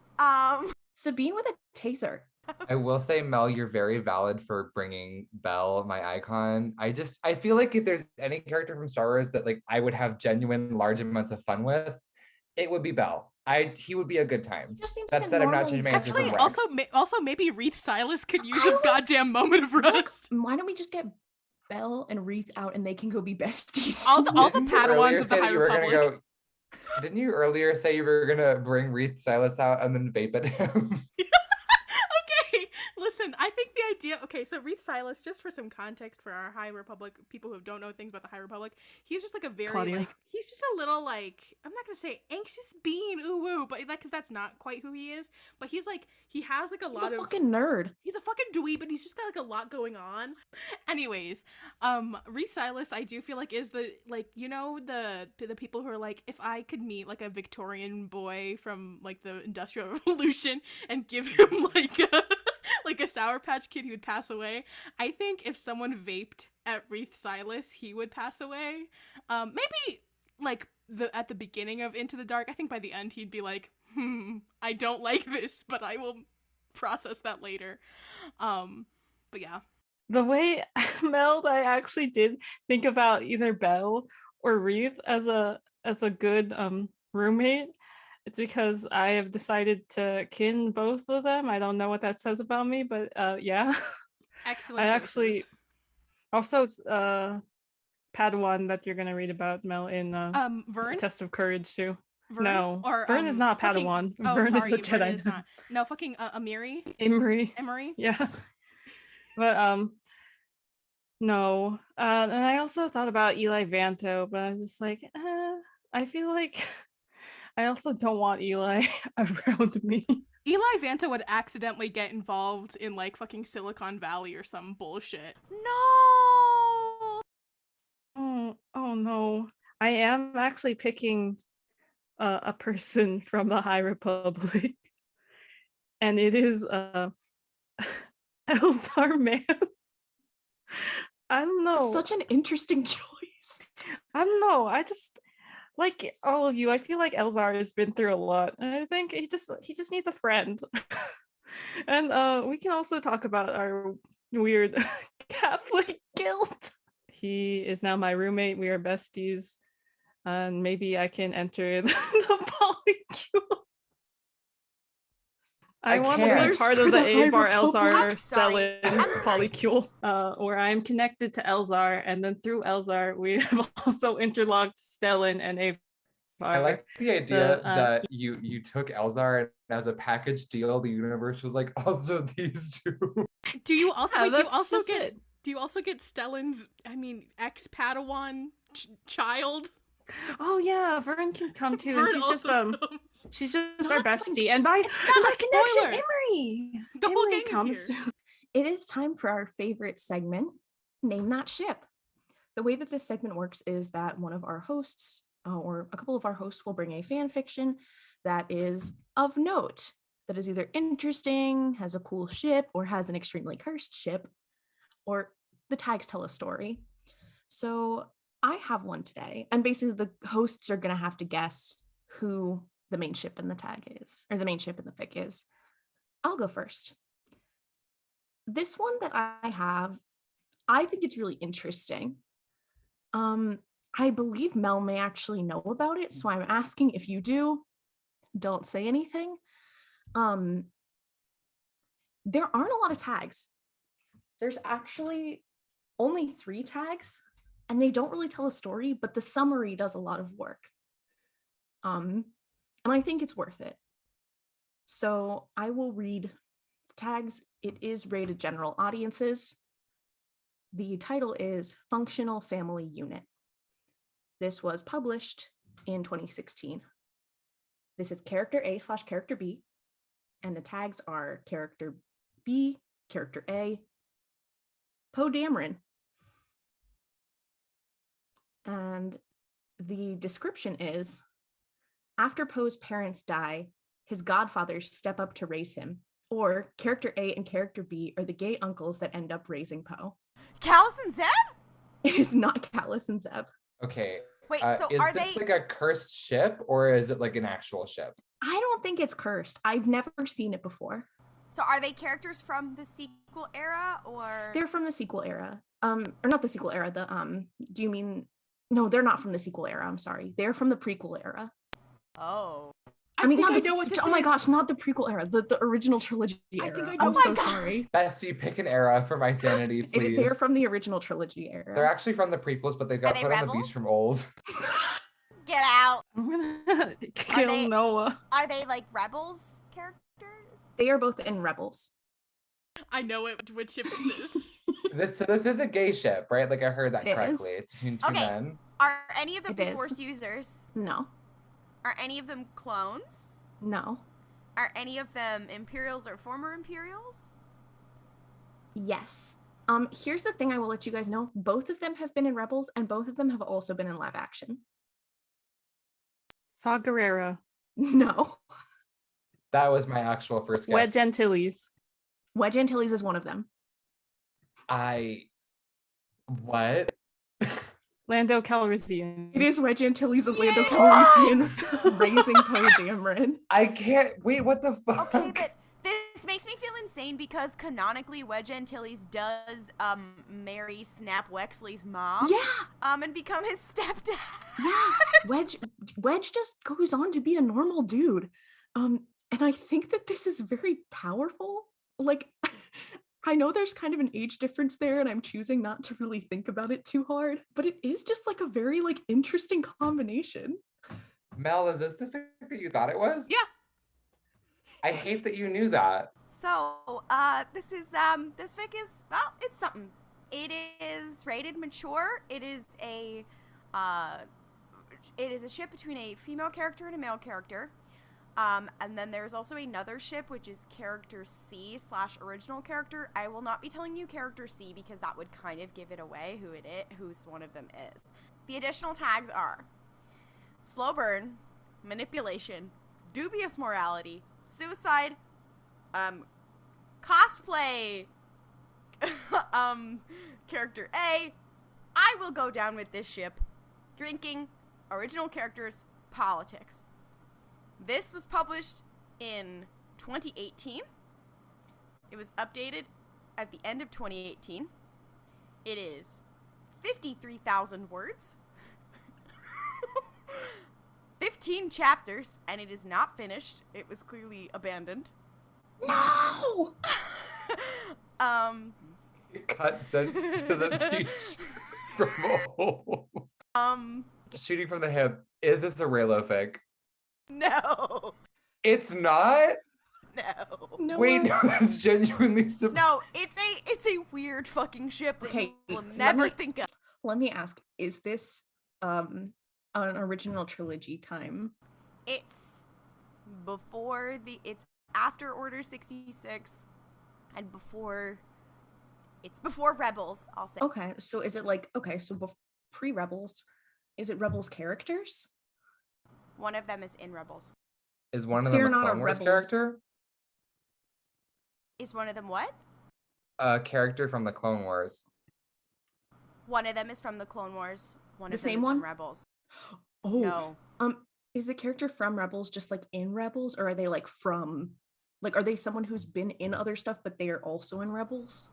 Sabine with a taser. I will say, Mel, you're very valid for bringing Belle, my icon. I feel like if there's any character from Star Wars that like I would have genuine large amounts of fun with, it would be Belle. He would be a good time. Just seems That like a said, I'm not normal- changing my answer Actually, from Rex. also maybe Wreath Silas could use I a was- goddamn moment of rest. Why don't we just get Belle and Wreath out and they can go be besties? All the Didn't you Padawans earlier of the say that High you were gonna Republic. Didn't you earlier say you were gonna bring Wreath Silas out and then vape at him? Okay, listen, I think the idea, okay, so Wreath Silas, just for some context for our High Republic, people who don't know things about the High Republic, he's just like a very, Klaudia. like, he's just a little, like, I'm not gonna say anxious bean, ooh woo, but like, cause that's not quite who he is, but he's like, he has like a He's lot a of, fucking nerd. he's a fucking dweeb, but he's just got like a lot going on. Anyways, Wreath Silas, I do feel like is the, like, you know, the people who are like, if I could meet like a Victorian boy from like the Industrial Revolution and give him like a like a Sour Patch Kid, he would pass away. I think if someone vaped at Wreath Silas, he would pass away. Maybe like at the beginning of Into the Dark. I think by the end he'd be like, I don't like this, but I will process that later. But yeah. The way Mel, I actually did think about either Belle or Wreath as a good roommate. It's because I have decided to kin both of them. I don't know what that says about me, but yeah. Excellent. I actually also Padawan that you're gonna read about, Mel, in Vern? Test of Courage too. Vern? No, Or, Vern is not fucking- Padawan. Oh, Vern sorry, is the Vern Jedi. is not. No, fucking Amiri? Emery. Yeah. But no. And I also thought about Eli Vanto, but I was just like, I feel like I also don't want Eli around me. Eli Vanto would accidentally get involved in like fucking Silicon Valley or some bullshit. No. Oh no. I am actually picking a person from the High Republic. And it is Elzar Man. I don't know. It's such an interesting choice. I don't know. I just like all of you. I feel like Elzar has been through a lot. And I think he just needs a friend. And we can also talk about our weird Catholic guilt. He is now my roommate. We are besties. And maybe I can enter the polycule. I want to can't. be part of the Avar Elzar I'm sorry. Stellan polycule, where I'm connected to Elzar, and then through Elzar, we have also interlocked Stellan and Avar. I like the idea that you took Elzar and as a package deal, the universe was like, also these two. Do you also Yeah, do you that's also just get it. do you also get Stellan's ex Padawan child? Oh yeah, Vern can come too. And Vern she's just also comes. she's just our bestie. And by not a connection, spoiler. Emery. The whole Emery gang comes is here. too. It is time for our favorite segment, Name That Ship. The way that this segment works is that one of our hosts, or a couple of our hosts, will bring a fan fiction that is of note, that is either interesting, has a cool ship, or has an extremely cursed ship, or the tags tell a story. So I have one today, and basically the hosts are going to have to guess who the main ship in the tag is, or the main ship in the fic is. I'll go first. This one that I have, I think it's really interesting. I believe Mel may actually know about it, so I'm asking if you do, don't say anything. There aren't a lot of tags. There's actually only 3 tags, and they don't really tell a story, but the summary does a lot of work. And I think it's worth it. So I will read the tags. It is rated general audiences. The title is Functional Family Unit. This was published in 2016. This is character A/character B, and the tags are character B, character A, Poe Dameron. And the description is, after Poe's parents die, his godfathers step up to raise him, or character A and character B are the gay uncles that end up raising Poe. Callus and Zeb? It is not Callus and Zeb. Okay. Wait, so is are this they like a cursed ship or is it like an actual ship? I don't think it's cursed. I've never seen it before. So are they characters from the sequel era, or They're from the sequel era. Or not the sequel era, do you mean, no, they're not from the sequel era, I'm sorry. They're from the prequel era. Oh. I mean, think not I the, know what this oh my is. gosh, not the prequel era, the original trilogy era. I think I know I'm what so this is. sorry. Bestie, pick an era for my sanity, please. They're from the original trilogy era. They're actually from the prequels, but they got they put on the rebels? beach from old. Get out. I'm gonna kill they- Noah. Are they like rebels characters? They are both in Rebels. I know which ship this is. This is a gay ship, right? Like I heard that It correctly. is. It's between two Okay. men. Are any of them It is. Force users? No, Are any of them clones? no, Are any of them Imperials or former Imperials? yes. Here's the thing I will let you guys know. Both of them have been in Rebels, and both of them have also been in live action. Saw Gerrera. No. That was my actual first guess. Wedge Antilles. Wedge Antilles is one of them. What? Lando Calrissian. It is Wedge Antilles and Lando Yes! Calrissian raising Poe Dameron. I can't wait, what the fuck? Okay, but this makes me feel insane because canonically Wedge Antilles does marry Snap Wexley's mom. Yeah, And become his stepdad. yeah. Wedge just goes on to be a normal dude. And I think that this is very powerful. Like, I know there's kind of an age difference there, and I'm choosing not to really think about it too hard, but it is just like a very like interesting combination. Mel, is this the fic that you thought it was? Yeah. I hate that you knew that. So, this is this fic is, well, it's something. It is rated mature. It is a ship between a female character and a male character. And then there's also another ship, which is character C / original character. I will not be telling you character C because that would kind of give it away who's one of them is. The additional tags are slow burn, manipulation, dubious morality, suicide, cosplay, character A, I will go down with this ship, drinking, original characters, politics. This was published in 2018. It was updated at the end of 2018. It is 53,000 words, 15 chapters, and it is not finished. It was clearly abandoned. No! Cut sent to the beach from a hole. Shooting from the hip. Is this a Raylo fic? No. It's not? No. Wait, no, that's genuinely No, it's a weird fucking ship that Okay, you will never think of. Let me ask, is this an original trilogy time? It's after Order 66 and it's before Rebels, I'll say. Okay, so is it like, pre-Rebels, is it Rebels characters? One of them is in Rebels. Is one of them They're a not a Clone Wars Rebels. character? Is one of them what? A character from the Clone Wars. One of them is from the Clone Wars. One The of them same is one? from Rebels. Oh. No. Is the character from Rebels just like in Rebels, or are they like from, like, are they someone who's been in other stuff but they are also in Rebels?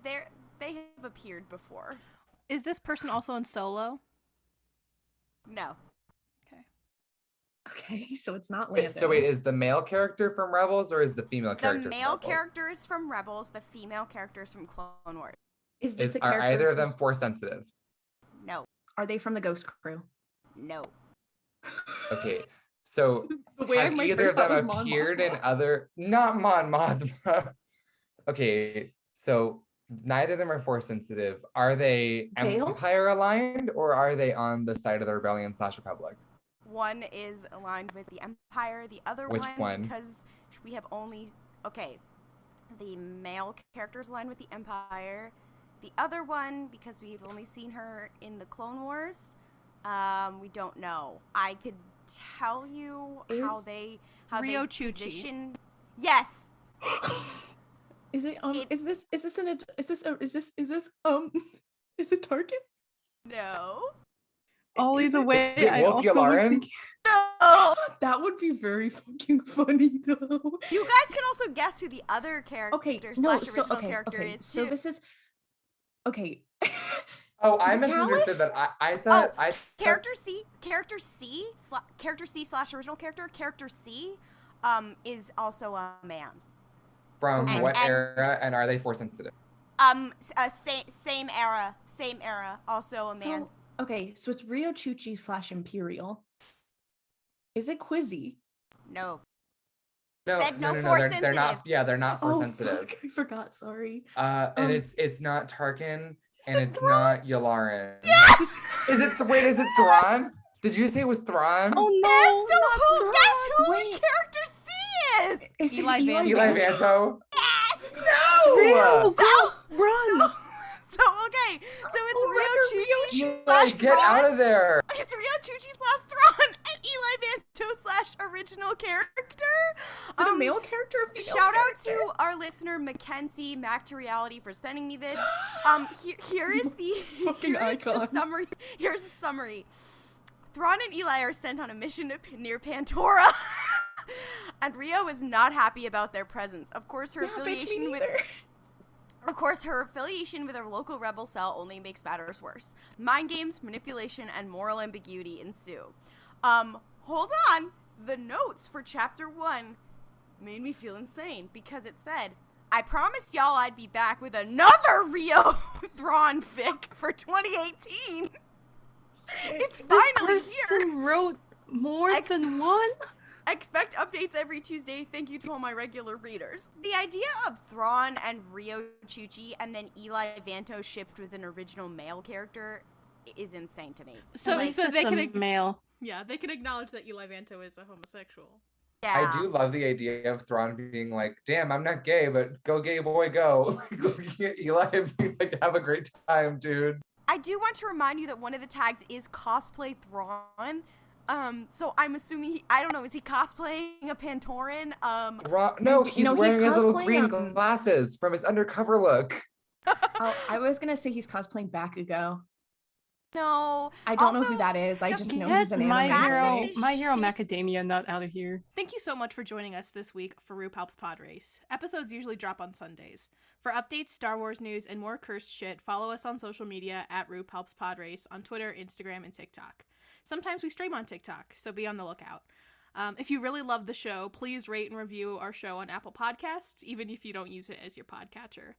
They have appeared before. Is this person also in Solo? No. Okay, so it's not Lando. So wait, is the male character from Rebels or is the female character The from male Rebels? character is from Rebels. The female character is from Clone Wars. Is this a Are character either of them who's- Force sensitive? No. Are they from the Ghost Crew? No. Okay, so The way have my either first of them thought was Mon appeared in Mothma. other? Not Mon Mothma. Okay, so neither of them are Force sensitive. Are they Vale? Empire aligned or are they on the side of the Rebellion / Republic? One is aligned with the Empire. The other Which one? Because we have only... Okay. The male character is aligned with the Empire. The other one, because we've only seen her in the Clone Wars, we don't know. I could tell you how Is they Rio Chuchi. position... Yes! Is it It- is it Tarkin? No. Ollie, the way Is it I Wolf also was Yularen? thinking. No! That would be very fucking funny though. You guys can also guess who the other character Okay, slash original character is, so too. this is okay. Oh, I it misunderstood Callus? that. I thought Character C slash original character C, is also a man. from And- what and- era, and are they Force sensitive? Same era, also a man. So, okay, so it's Rio Chuchi / Imperial. Is it Quizzy? No. No, Said no no, Force they're not. sensitive. Yeah, they're not Force Oh, sensitive. fuck, I forgot. Sorry. And it's not Tarkin, and said it's Thrawn? not Yularen. Yes! Is it? Wait, is it Thrawn? Did you say it was Thrawn? Oh Yes, no! so guess who Wait. the character C is? Is it Eli Vanto. Eli Vanto. Real, So, run! so okay, so it's Oh my Rio God, Chuchi Eli, slash get Thrawn. out of there! It's Rio Chuchi slash Thrawn and Eli Vanto slash original character. Is it a male character or female Shout out character? to our listener Mackenzie Mac to Reality for sending me this. Here is the Fucking here is the icon. summary. Here's the summary. Thrawn and Eli are sent on a mission near Pandora, and Rio is not happy about their presence. Of course, her Yeah, bitch, me affiliation with neither. Of course, her affiliation with her local rebel cell only makes matters worse. Mind games, manipulation, and moral ambiguity ensue. Hold on. The notes for Chapter 1 made me feel insane because it said, I promised y'all I'd be back with another Rio Thrawn fic for 2018. It's This finally here. person wrote more than one? Expect updates every Tuesday. Thank you to all my regular readers. The idea of Thrawn and Rio Chuchi and then Eli Vanto shipped with an original male character is insane to me. So, Like, so they Just can a male. yeah, they can acknowledge that Eli Vanto is a homosexual. yeah. I do love the idea of Thrawn being like, "Damn, I'm not gay, but go gay boy, go." Looking at Eli and being like, "Have a great time, dude." I do want to remind you that one of the tags is cosplay Thrawn. So I'm assuming I don't know, is he cosplaying a Pantoran? No, he's he's wearing his little cosplaying, green glasses from his undercover look. Oh, I was gonna say he's cosplaying Bakugo. No. I don't know Also, who that is. I the just know Get he's an My anime Back Hero, with girl. the My Hero shit. Macadamia not out of here. Thank you so much for joining us this week for RuPaul's Pod Race. Episodes usually drop on Sundays. For updates, Star Wars news, and more cursed shit, follow us on social media at RuPaul's Pod Race on Twitter, Instagram, and TikTok. Sometimes we stream on TikTok, so be on the lookout. If you really love the show, please rate and review our show on Apple Podcasts, even if you don't use it as your podcatcher.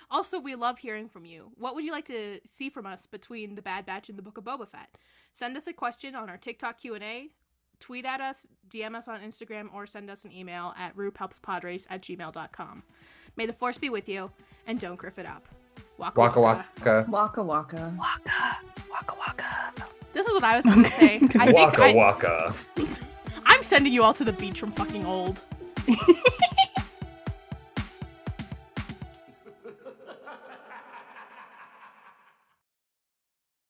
Also, we love hearing from you. What would you like to see from us between The Bad Batch and the Book of Boba Fett? Send us a question on our TikTok Q&A, tweet at us, DM us on Instagram, or send us an email at roophelpspodrace@gmail.com. May the Force be with you, and don't griff it up. Waka Waka waka. waka. Waka waka. Waka, waka, waka. This is what I was going to say. Waka waka. I'm sending you all to the beach from fucking old.